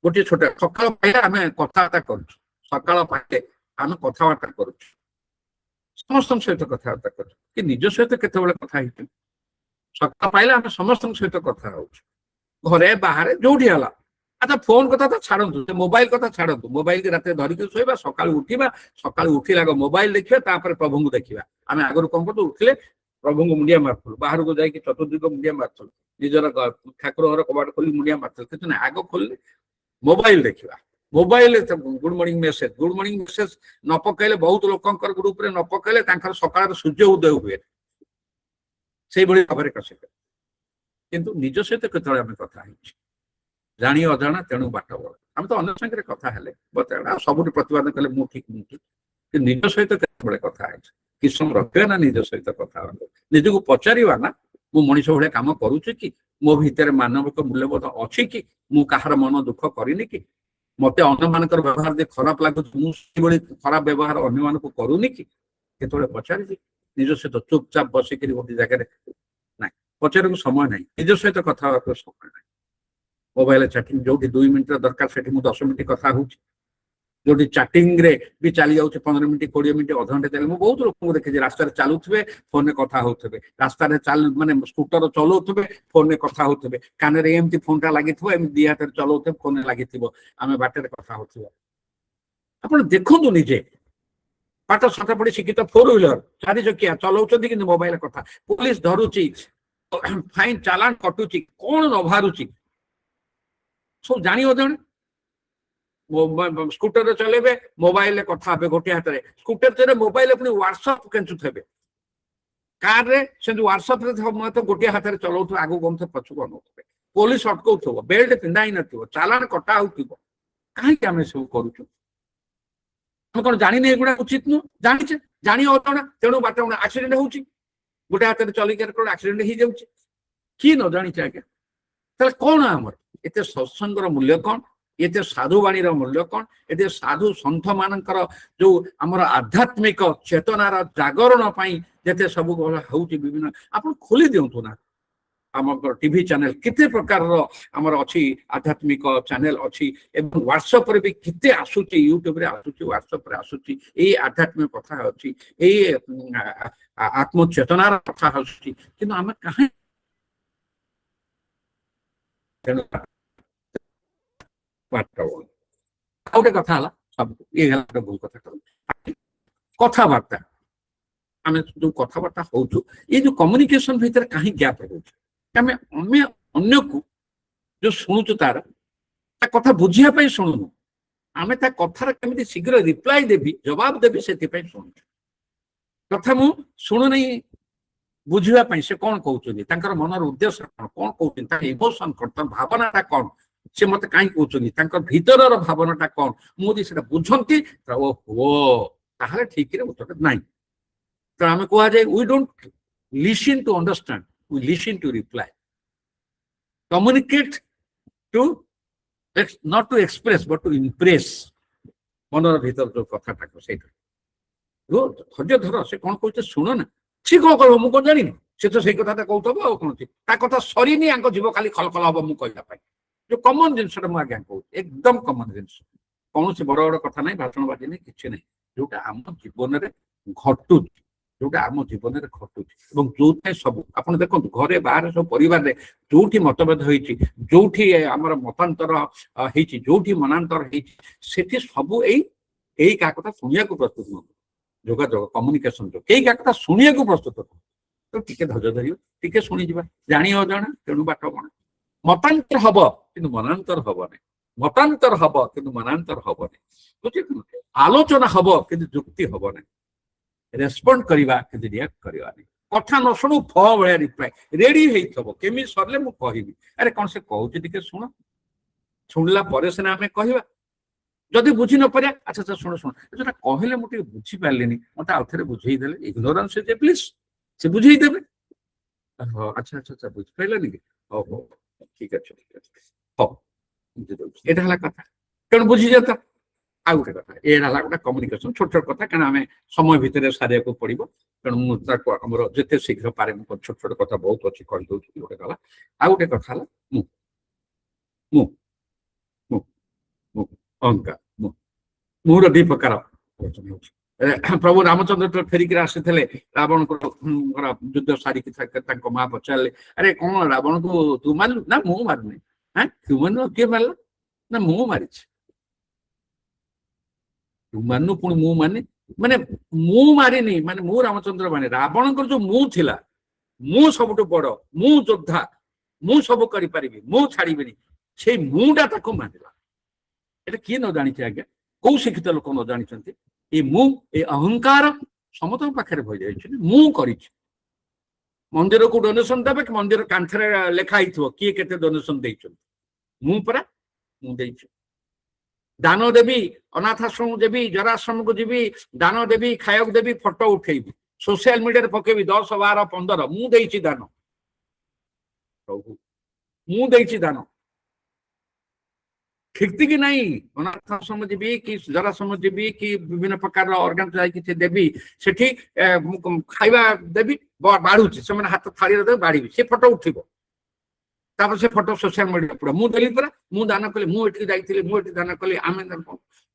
गोटे छोटे सकाळ पाइले आमे कथाबार्ता करूछु, सकाळ पाइले आमे कथाबार्ता करूछु, समस्त सहित कथाबार्ता करूछु कि निज सहित केते बेले कथा हितु, सकाळ पाइले आमे समस्त सहित कथा होछु, घरे बाहर जोठी हला। अच्छा फोन कथा तो छाड़ू, मोबाइल कथा छाड़ू, मोबाइल के रात धरिक शोबा, सकाळ उठिबा, सकाळ उठिला मोबाइल देखिबा, तापर प्रभु को देखिबा। आमे आगरु कम करतो, उठिले प्रभु को मुंडिया मारथुल, बाहर को जाई कि चतुर्दिग मुंडिया मारथुल, निजर ठाकुर घर कबाट खोली मुंडिया मारथुल, किछ ना आगो खोलले मोबाइल देखिबा, मोबाइल गुड मॉर्निंग मेसेज न पकड़े बहुत लोकंकर ग्रुप रे न पकड़े सकाळ सूर्य उदय हुए से भाव में कसे किंतु निज सहित केतले आम कथा जानी अजाणा तेणु बाट बड़ आम तो अन्य संगे कथा हेले बता सब प्रतिपादन कले मु ठीक निज सहित केतले कथा कि समय रखा ना निज सहित कथा निजक पचारा ना मु मनीष भाया कम करुच्ची कि मो भितर मानविक मूल्यबोध अच्छी कि मु कहार मन दुख करनी कि मत अन्य मान व्यवहार दे खराब लगुच खराब व्यवहार अन्य मान करूनी कि केतले पचारि निज सहित चुपचाप बसिक गोटे जगह ना पचार समय ना निज सहित कथा समय ना मोबाइल चैटिंग जो 2 मिनट दरकार से 10 मिनट कथा हो जो चैटिंग रे भी चली जाऊँ 15 मिनट 20 मिनट अध घंटे चले बहुत लोग देखी रास्ता चलुवे फोन में कथा होते रास्ता चल माने स्कूटर चलाउे फोन में कथा होते कान एमती फोन टा लगी दी हाथ चलाउे फोन लगी आम बाटर कथा हो आप देखु निजे पाठ साठ पढ़ी शिक्षित 4 व्हीलर 4 चकिया चलाउं कि मोबाइल कथा पुलिस धरुची फाइन चालान कटुची कौन न बाहरुची सब जानी अजाणे स्कूटर चलेबे मोबाइल कथा हे गोटे हाथ में स्कूटर मोबाइल पुणी व्हाट्सअप केंचुथे कार रे से व्हाट्सअप तो गोटे हाथ में चलाऊ आगू गम पछक अनौथे पुलिस अटकाउ बेल्ट पिंधा ही नथिबो चालान कटा होथिबो कहीं आम सब करूँ हम कौन जानी एगुड़ा उचित नुह जानी जानी अजाणा तेणु बाट एक्सीडेंट हो गोटे हाथ में चलिक एक्सीडेंट हो जाऊँ कि न जानी आज्ञा कौन आमर एत सत्संगर मूल्य कौन ये साधुवाणी मूल्य कौन ये साधु सन्थ मानकर जो आमर आध्यात्मिक चेतनार जागरण जिते सब हूँ विभिन्न आप खोली दिंतु ना आम टीवी चैनल किते प्रकार आमर अच्छी आध्यात्मिक चैनल अच्छी व्हाट्सएप रे भी किते आसुची यूट्यूब रे आसुची व्हाट्सएप रे आसुची ये आध्यात्मिक कथा अच्छी ये आत्मचेतनार कथा आसुची किंतु आम कहीं गोटे कथा सब ये भूल कथा कथबार्ता आम जो कथबार्ता हो ये जो कम्युनिकेशन भितर कहीं गैप रोचे अन्य को जो शुणुचु तार कथा बुझापी शुणुनु आम कथार केमी शीघ्र रिप्लाई देवी जवाब देवी से शुणु कथा मु शुणु नहीं बुझापी से कौन कहते मनर उद्देश्य कौन कहते इमोशन कौन भावना कौन से मत कहीं कहते भीतर भावना कौन मुझे से बुझती ओहो ठीक उत्तर ना तो आम कहुए we don't listen to understand we listen to reply communicate to not to express but to impress मनर भीतर जो कथाटा से धैर्य धर से कौन कहते शुण ना सी कौन कह मुझे कौन जानी से तो से कथा कहूँ कौन कथा सरीनी जीव खाली खलखल हम मुझे जो कमन जिनसा मुझे कहूँ एकदम कमन जिनस कौन से बड़ बड़ कथा ना भाषणबाजी नहीं कि नहीं जोटा आम जीवन में घटू जोटा आम जीवन में घटू जो सब आप देखो घरे बाहर सब परिवार जो मतभेद हो आमर मतांतर हो मनांतर हो सब यही क्या कथा शुणा प्रस्तुत नुह जोगाजोग कम्युनिकेशन जो कई क्या कथा शुणा प्रस्तुत तो टे धैर्य धर टे शुणी जानी अजाणा तेणु बाट बणा मतांतर हम कि मनांतर हम ना मतांतर हम कि मनांतर हम ना बुझे आलोचना हम कि जुक्ति हम ना रेस्पॉन्ड करवा कि रिएक्ट करवा कथा न शुणु फ भाया रिप्लाई रेडी हो केमी सरले मु कहि अरे कौन से कहूँ शुण शुणला पर सीना आम कह जदि बुझी न पारे अच्छा अच्छा शुण शुण जो कहले मुझे बुझी पारे मत आउ थे बुझे इग्नोरेंस है प्लीज से बुझेदे अच्छा अच्छा अच्छा बुझी पारे कि हो ठीक अच्छे यहाँ कथा तेणु बुझी जाता आ गोटे कथा ये गोटे कम्युनिकेशन छोट छोट कथा क्या आम समय भितर सारे को पड़ो तेणु मुझे जिते शीघ्र पारे छोट छोट कथा बहुत अच्छी कहीदे गोटे गला आ गोटे कथा अहंकार मुहर 2 प्रकार प्रभु रामचंद्र फेरिक आसी रावण को युद्ध सारी माँ पचारे अरे कौन रावण को तू मारू ना मु मारूनी हाँ तू मार किए मारला ना मु मारी तू मानु पुणी मु मानी माने मु मारिनी माने मु रामचंद्र माने रावण को जो मु थिला मु सबुठ बड़ मु योद्धा मु सब करि परिबी मु छाड़ीबिनी से मुटा ताको मानिला এটা କିଏ ନ ଜାଣିଛି ଆଜ୍ଞା? କୋଉ ଶିକ୍ଷିତ ଲୋକ ନ ଜାଣିଛନ୍ତି? ଏ ମୁଁ ଏ ଅହଙ୍କାର ସମସ୍ତଙ୍କ ପାଖରେ ଭଇଯାଇଛି। ମୁଁ କରିଛି। ମନ୍ଦିରକୁ ଡୋନେସନ ଦେବେ କି ମନ୍ଦିର କାନ୍ଥରେ ଲେଖା ହେଇଥିବ କିଏ କେତେ ଡୋନେସନ ଦେଇଛନ୍ତି? ମୁଁ ପରା ମୁଁ ଦେଇଛି। ଦାନ ଦେବି, ଅନାଥ ଆଶ୍ରମକୁ ଦେବି, ଜରାଶ୍ରମକୁ ଯିବି, ଦାନ ଦେବି, ଖାଇବାକୁ ଦେବି, ଫଟୋ ଉଠେଇବି, ସୋସିଆଲ ମିଡିଆରେ ପକେଇବି 10, 12, 15 ମୁଁ ଦେଇଛି ଦାନ। ପ୍ରଭୁ ମୁଁ ଦେଇଛି ଦାନ। ଠିକ କି ନାହିଁ? ଅନାଥ ଆଶ୍ରମ ଯିବି କି ଜରାଶ୍ରମ ଯିବି କି ବିଭିନ୍ନ ପ୍ରକାର ଅର୍ଗାନ ଯାଇକି ସେ ଦେବି, ସେଠି ଖାଇବା ଦେବି, ବାଢୁଛି, ସେମାନେ ହାତ ଥାଳିରେ ଦେବେ, ବାଢିବି, ସେ ଫଟୋ ଉଠିବ, ତାପରେ ସେ ଫଟୋ ସୋସିଆଲ ମିଡିଆ ପଡିବ, ମୁଁ ଦେଲି ପରା, ମୁଁ ଦାନ କଲି, ମୁଁ ଏଠିକି ଯାଇଥିଲି, ମୁଁ ଏଠି ଦାନ କଲି। ଆମେ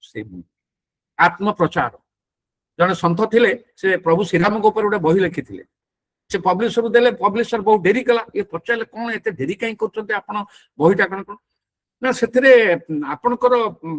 ସେ ଆତ୍ମପ୍ରଚାର। ଜଣେ ସନ୍ଥ ଥିଲେ, ସେ ପ୍ରଭୁ ଶ୍ରୀରାମଙ୍କ ଉପରେ ଗୋଟେ ବହି ଲେଖିଥିଲେ। ସେ ପବ୍ଲିଶରକୁ ଦେଲେ, ପବ୍ଲିଶର ବହୁତ ଡେରି କଲା। ଇଏ ପଚାରିଲେ କଣ ଏତେ ଡେରି କାହିଁ କରୁଛନ୍ତି ଆପଣ, ବହିଟା କଣ କଣ ନା ସେଥିରେ ଆପଣଙ୍କର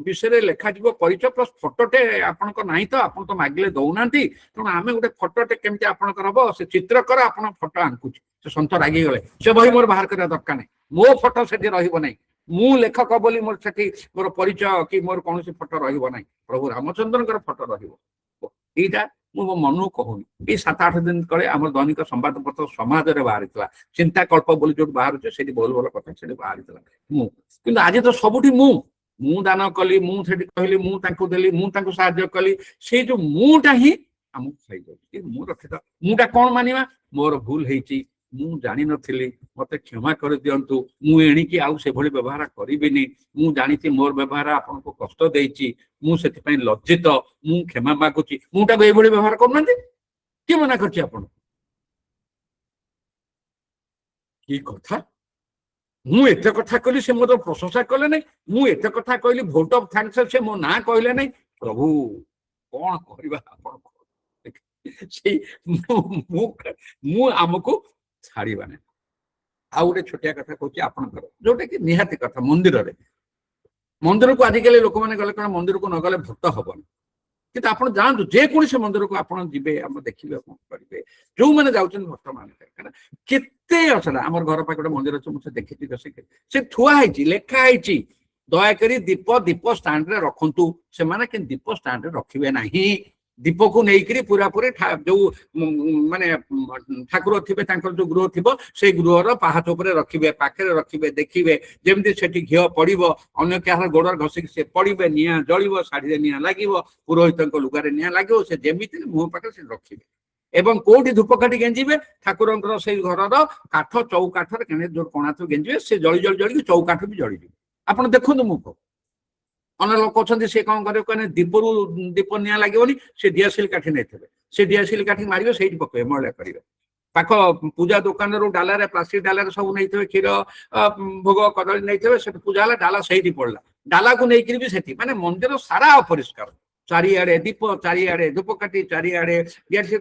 ବିଷୟରେ ଲେଖାଯିବ ପରିଚୟ ପ୍ଲସ୍ ଫଟୋଟେ ଆପଣଙ୍କ ନାହିଁ ତ, ଆପଣ ତ ମାଗିଲେ ଦଉନାହାନ୍ତି, ତେଣୁ ଆମେ ଗୋଟେ ଫଟୋଟେ କେମିତି ଆପଣଙ୍କର ହବ, ସେ ଚିତ୍ରକର ଆପଣ ଫଟୋ ଆଙ୍କୁଛି। ସେ ସନ୍ଥ ରାଗିଗଲେ, ସେ ବହି ମୋର ବାହାର କରିବା ଦରକାର ନାହିଁ, ମୋ ଫଟୋ ସେଠି ରହିବ ନାହିଁ, ମୁଁ ଲେଖକ ବୋଲି ମୋର ସେଠି ମୋର ପରିଚୟ କି ମୋର କୌଣସି ଫଟୋ ରହିବ ନାହିଁ, ପ୍ରଭୁ ରାମଚନ୍ଦ୍ରଙ୍କର ଫଟୋ ରହିବ। ଏଇଟା ମୁଁ ମୋ ମନକୁ କହୁନି। ଏଇ 7-8 ଦିନ ତଳେ ଆମର ଦୈନିକ ସମ୍ବାଦପତ୍ର ସମାଜରେ ବାହାରିଥିଲା, ଚିନ୍ତା କଳ୍ପ ବୋଲି ଯୋଉଠି ବାହାରୁଛି ସେଠି ଭଲ ଭଲ କଥା ସେଠି ବାହାରିଥିଲା। ମୁଁ କିନ୍ତୁ ଆଜି ତ ସବୁଠି ମୁଁ ଦାନ କଲି, ମୁଁ ସେଠି କହିଲି, ମୁଁ ତାଙ୍କୁ ଦେଲି, ମୁଁ ତାଙ୍କୁ ସାହାଯ୍ୟ କଲି, ସେଇ ଯୋଉ ମୁଁଟା ହିଁ ଆମକୁ ଖାଇଯାଉଛି। ମୁଁ ରଖିଥ ମୁଁଟା କଣ ମାନିବା? ମୋର ଭୁଲ ହେଇଛି, ମୁଁ ଜାଣିନଥିଲି, ମତେ କ୍ଷମା କରିଦିଅନ୍ତୁ, ମୁଁ ଏଣିକି ଆଉ ସେଭଳି ବ୍ୟବହାର କରିବିନି, ମୁଁ ଜାଣିଛି ମୋର ବ୍ୟବହାର ଆପଣଙ୍କୁ କଷ୍ଟ ଦେଇଛି, ମୁଁ ସେଥିପାଇଁ ଲଜ୍ଜିତ, ମୁଁ କ୍ଷମା ମାଗୁଛି। ମୁଁଟାକୁ ଏଇଭଳି ବ୍ୟବହାର କରୁନାହାନ୍ତି, କିଏ ମନା କରିଛି ଆପଣ? କି କଥା? ମୁଁ ଏତେ କଥା କହିଲି, ସେ ମୋର ପ୍ରଶଂସା କଲେ ନାହିଁ। ମୁଁ ଏତେ କଥା କହିଲି, ଭୋଟ ଅଫ ଥ୍ୟାଙ୍କସ, ସେ ମୋ ନାଁ କହିଲେ ନାହିଁ। ପ୍ରଭୁ କଣ କରିବା ଆପଣ? ସେଇ ମୁଁ ଆମକୁ ଛାଡିବା ନାହିଁ। ଆଉ ଗୋଟେ ଛୋଟିଆ କଥା କହୁଛି ଆପଣଙ୍କର, ଯୋଉଟା କି ନିହାତି କଥା। ମନ୍ଦିରକୁ ଆଜିକାଲି ଲୋକମାନେ ଗଲେ କଣ ମନ୍ଦିରକୁ ନ ଗଲେ ଭକ୍ତ ହବନି, କିନ୍ତୁ ଆପଣ ଯାଆନ୍ତୁ, ଯେକୌଣସି ମନ୍ଦିରକୁ ଆପଣ ଯିବେ, ଆପଣ ଦେଖିବେ, କଣ କରିବେ, ଯୋଉମାନେ ଯାଉଛନ୍ତି ଭକ୍ତମାନେ କେତେ ଅଛଡ଼ା। ଆମର ଘର ପାଖରେ ଗୋଟେ ମନ୍ଦିର ଅଛି, ମୁଁ ସେ ଦେଖିଛି, ସେ ଥୁଆ ହେଇଛି, ଲେଖା ହେଇଛି, ଦୟାକରି ଦୀପ ଷ୍ଟାଣ୍ଡରେ ରଖନ୍ତୁ। ସେମାନେ କିନ୍ତୁ ଦୀପ ଷ୍ଟାଣ୍ଡରେ ରଖିବେ ନାହିଁ। ଦୀପକୁ ନେଇକରି ପୁରାପୁରି ଯୋଉ ମାନେ ଠାକୁର ଥିବେ, ତାଙ୍କର ଯୋଉ ଗୃହ ଥିବ, ସେଇ ଗୃହର ପାହାଚ ଉପରେ ରଖିବେ, ପାଖରେ ରଖିବେ, ଦେଖିବେ, ଯେମିତି ସେଠି ଘିଅ ପଡିବ, ଅନ୍ୟ କାହାର ଗୋଡରେ ଘଷିକି ସେ ପଡିବେ, ନିଆଁ ଜଳିବ, ଶାଢୀରେ ନିଆଁ ଲାଗିବ, ପୁରୋହିତଙ୍କ ଲୁଗାରେ ନିଆଁ ଲାଗିବ, ସେ ଯେମିତି ମୁହଁ ପାଖରେ ସେ ରଖିବେ। ଏବଂ କୋଉଠି ଧୂପକାଠି ଗେଞ୍ଜିବେ? ଠାକୁରଙ୍କର ସେଇ ଘରର କାଠ ଚଉକାଠରେ ଯୋଉ କଣାଥୁ ଗେଞ୍ଜିବେ, ସେ ଜଳିକି ଚଉକାଠ ବି ଜଳିଯିବ। ଆପଣ ଦେଖନ୍ତୁ, ମୁଁ କହୁ ଅନେକ ଲୋକ ଅଛନ୍ତି, ସେ କଣ କରିବେ କହିଲେ, ଦୀପ ନିଆଁ ଲାଗିବନି, ସେ ଦିଆସିଲି କାଠି ନେଇଥିବେ, ସେ ଦିଆସିଲି କାଠି ମାରିବେ, ସେଇଠି ପକେଇବେ, ମଇଳା କରିବେ। ପାଖ ପୂଜା ଦୋକାନରୁ ଡାଲାରେ, ପ୍ଲାଷ୍ଟିକ ଡାଲାରେ ସବୁ ନେଇଥିବେ, କ୍ଷୀର ଭୋଗ କଦଳୀ ନେଇଥିବେ, ସେଠି ପୂଜା ହେଲା, ଡାଲା ସେଇଠି ପଡିଲା, ଡାଲାକୁ ନେଇକିରି ବି ସେଠି, ମାନେ ମନ୍ଦିର ସାରା ଅପରିଷ୍କାର, ଚାରିଆଡେ ଦୀପ, ଚାରିଆଡେ ଧୂପକାଠି, ଚାରିଆଡେ ଦିଆସିଲି,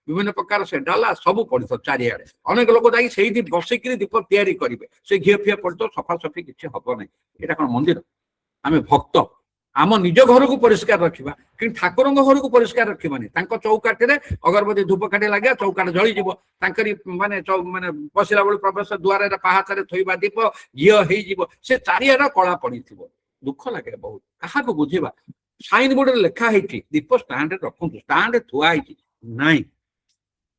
ବିଭିନ୍ନ ପ୍ରକାର ସେ ଡାଲା ସବୁ ପଡିଥିବ ଚାରିଆଡେ। ଅନେକ ଲୋକ ଯାଇକି ସେଇଠି ବସିକିରି ଦୀପ ତିଆରି କରିବେ, ସେ ଘିଅ ଫିଅ ପଡିଥିବ, ସଫାସଫି କିଛି ହବ ନାହିଁ। ଏଇଟା କଣ ମନ୍ଦିର? ଆମେ ଭକ୍ତ, ଆମ ନିଜ ଘରକୁ ପରିଷ୍କାର ରଖିବା, କିନ୍ତୁ ଠାକୁରଙ୍କ ଘରକୁ ପରିଷ୍କାର ରଖିବାନି। ତାଙ୍କ ଚଉକାଠିରେ ଅଗରବତୀ ଧୂପକାଠି ଲାଗିବା, ଚଉକାଠ ଜଳିଯିବ, ତାଙ୍କରି ମାନେ ପଶିଲା ବେଳୁ ପ୍ରବେଶ ଦ୍ୱାରରେ ପାହାଚରେ ଥୋଇବା ଦୀପ ଘିଅ ହେଇଯିବ, ସେ ଚାରିଆଡେ କଳା ପଡିଥିବ। ଦୁଃଖ ଲାଗେ ବହୁତ। କାହାକୁ ବୁଝିବା? ସାଇନ ବୋର୍ଡରେ ଲେଖା ହେଇଛି ଦୀପ ଷ୍ଟାଣ୍ଡରେ ରଖନ୍ତୁ, ଷ୍ଟାଣ୍ଡରେ ଥୁଆ ହେଇଛି ନାଇଁ,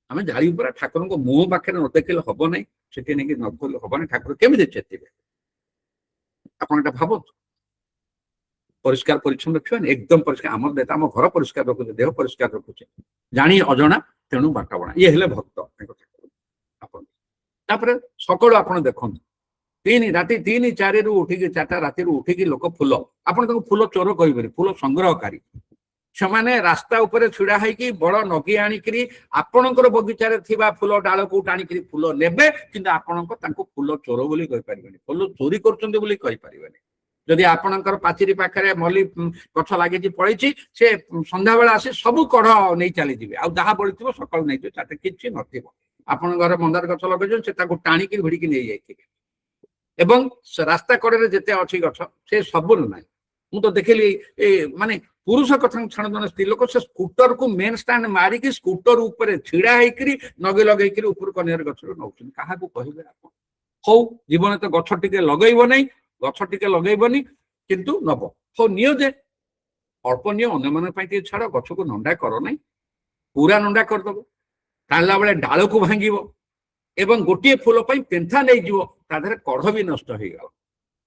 ଆମେ ଜାଣିବୁ ପରା ଠାକୁରଙ୍କ ମୁହଁ ପାଖରେ ନ ଦେଖିଲେ ହବ ନାହିଁ, ସେଠି ନେଇକି ନ କଲେ ହବନି। ଠାକୁର କେମିତି ଚେତିବେ? ଆପଣ ଏଟା ଭାବନ୍ତୁ। ପରିଷ୍କାର ପରିଚ୍ଛନ୍ନ ରଖିବାନି, ଏକଦମ ପରିଷ୍କାର। ଆମର ଆମ ଘର ପରିଷ୍କାର ରଖୁଛେ, ଦେହ ପରିଷ୍କାର ରଖୁଛେ, ଜାଣି ଅଜଣା ତେଣୁ ବାଟ ବଣା, ଇଏ ହେଲେ ଭକ୍ତ। ଆପଣ ତାପରେ ସକାଳୁ ଆପଣ ଦେଖନ୍ତୁ, ରାତି 3-4ରୁ ଉଠିକି, 4ଟା ରାତିରୁ ଉଠିକି ଲୋକ ଫୁଲ, ଆପଣ ତାଙ୍କୁ ଫୁଲ ଚୋର କହିବେନି, ଫୁଲ ସଂଗ୍ରହକାରୀ ସେମାନେ। ରାସ୍ତା ଉପରେ ଛିଡା ହେଇକି ବଡ ନଗି ଆଣିକିରି ଆପଣଙ୍କର ବଗିଚାରେ ଥିବା ଫୁଲ ଡାଳକୁ ଟାଣିକିରି ଫୁଲ ନେବେ, କିନ୍ତୁ ତାଙ୍କୁ ଫୁଲ ଚୋର ବୋଲି କହିପାରିବେନି, ଫୁଲ ଚୋରି କରୁଛନ୍ତି ବୋଲି କହିପାରିବେନି। ଯଦି ଆପଣଙ୍କର ପାଚେରୀ ପାଖରେ ମଲ୍ଲି ଗଛ ଲାଗିଛି, ପଳେଇଛି, ସେ ସନ୍ଧ୍ୟାବେଳେ ଆସି ସବୁ କଢ ନେଇ ଚାଲିଯିବେ, ଆଉ ଯାହା ବଳିଥିବ ସକାଳୁ ନେଇଯିବେ, ତାতে କିଛି ନଥିବ। ଆପଣଙ୍କ ଘରେ ମନ୍ଦାର ଗଛ ଲଗେଇଛନ୍ତି, ସେ ତାକୁ ଟାଣିକି ଭିଡିକି ନେଇଯାଇଥିବେ। ଏବଂ ରାସ୍ତା କଡରେ ଯେତେ ଅଛି ଗଛ, ସେ ସବୁରୁ ନାହିଁ। ମୁଁ ତ ଦେଖିଲି ମାନେ ପୁରୁଷ କଥା ଛାଣ, ଜଣେ ସ୍ତ୍ରୀ ଲୋକ ସେ ସ୍କୁଟରକୁ ମେନ୍ ଷ୍ଟାଣ୍ଡ ମାରିକି ସ୍କୁଟର ଉପରେ ଛିଡା ହେଇକିରି ଲଗେଇକିରି ଉପରୁ କନିଆର ଗଛରୁ ନଉଛନ୍ତି। କାହାକୁ କହିବେ ଆପଣ? ହଉ, ଜୀବନରେ ତ ଗଛ ଟିକେ ଲଗେଇବ ନାହିଁ, ଗଛ ଟିକେ ଲଗେଇବନି, କିନ୍ତୁ ନବ। ହଉ ନିଅ ଯେ ଅଳ୍ପ ନିଅ, ଅନ୍ୟମାନଙ୍କ ପାଇଁ ଟିକେ ଛାଡ, ଗଛକୁ ନଣ୍ଡା କର ନାହିଁ, ପୁରା ନଣ୍ଡା କରିଦବ, ଟାଣିଲା ବେଳେ ଡାଳକୁ ଭାଙ୍ଗିବ ଏବଂ ଗୋଟିଏ ଫୁଲ ପାଇଁ ପେନ୍ଥା ନେଇଯିବ, ତା ଦେହରେ କଢ ବି ନଷ୍ଟ ହେଇଗଲା,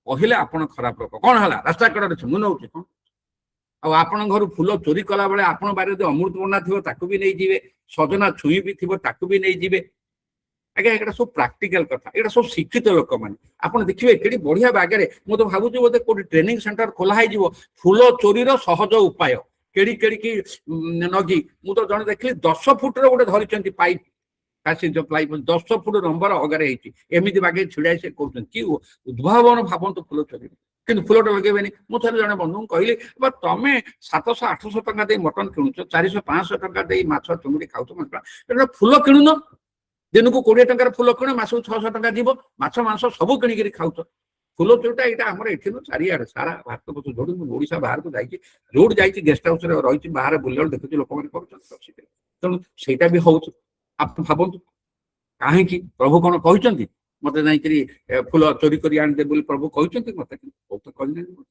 କହିଲେ ଆପଣ ଖରାପ ଲୋକ। କଣ ହେଲା, ରାସ୍ତା କଡରେ ମୁଁ ନଉଛି କଣ? ଆଉ ଆପଣଙ୍କ ଘରୁ ଫୁଲ ଚୋରି କଲା ବେଳେ ଆପଣ ବାରିରେ ଯଦି ଅମୃତଭଣ୍ଡା ଥିବ ତାକୁ ବି ନେଇଯିବେ, ସଜନା ଛୁଇଁ ବି ଥିବ ତାକୁ ବି ନେଇଯିବେ। ଆଜ୍ଞା ଏଇଟା ସବୁ ପ୍ରାକ୍ଟିକାଲ କଥା, ଏଇଟା ସବୁ ଶିକ୍ଷିତ ଲୋକମାନେ। ଆପଣ ଦେଖିବେ କେଠି ବଢିଆ ବାଗରେ, ମୁଁ ତ ଭାବୁଛି ବୋଧେ କୋଉଠି ଟ୍ରେନିଂ ସେଣ୍ଟର ଖୋଲା ହେଇଯିବ ଫୁଲ ଚୋରିର ସହଜ ଉପାୟ। କେଡି କେଡିକି ନଗି, ମୁଁ ତ ଜଣେ ଦେଖିଲି 10 ଫୁଟର ଗୋଟେ ଧରିଛନ୍ତି ପାଇପ୍, 10 ଫୁଟ ଲମ୍ବର ଅଗାରେ ହେଇଛି, ଏମିତି ବାଗେଇ ଛିଡାଇ ସେ କହୁଛନ୍ତି। କି ଉଦ୍ଭାବନ ଭାବନ୍ତୁ ଫୁଲ ଚୋରି, କିନ୍ତୁ ଫୁଲଟା ଲଗେଇବେନି। ମୁଁ ଥରେ ଜଣେ ବନ୍ଧୁଙ୍କୁ କହିଲି, ତମେ 700-800 ଟଙ୍କା ଦେଇ ମଟନ କିଣୁଛ, 400-500 ଟଙ୍କା ଦେଇ ମାଛ ଚୁଙ୍ଗୁଡି ଖାଉଛ, ଫୁଲ କିଣୁନ, ଦିନକୁ 20 ଟଙ୍କାର ଫୁଲ କିଣ, ମାସକୁ 600 ଟଙ୍କା ଯିବ, ମାଛ ମାଂସ ସବୁ କିଣିକିରି ଖାଉଛ। ଫୁଲ ଚୋରିଟା ଏଇଟା ଆମର ଏଠି ନୁହଁ, ଚାରିଆଡେ ସାରା ଭାରତ ବର୍ଷ ଯୋଉଠି ମୁଁ ଓଡିଶା ବାହାରକୁ ଯାଇଛି, ଯୋଉଠି ଯାଇଛି ଗେଷ୍ଟ ହାଉସରେ ରହିଛି, ବାହାରେ ବୁଲିବାକୁ ଦେଖୁଛି ଲୋକମାନେ କରୁଛନ୍ତି। ତେଣୁ ସେଇଟା ବି ହଉଛି। ଆପଣ ଭାବନ୍ତୁ କାହିଁକି ପ୍ରଭୁ କଣ କହିଛନ୍ତି ମତେ ଯାଇକିରି ଫୁଲ ଚୋରି କରି ଆଣିଦେ ବୋଲି ପ୍ରଭୁ କହିଛନ୍ତି ମତେ? କହିନାହାନ୍ତି।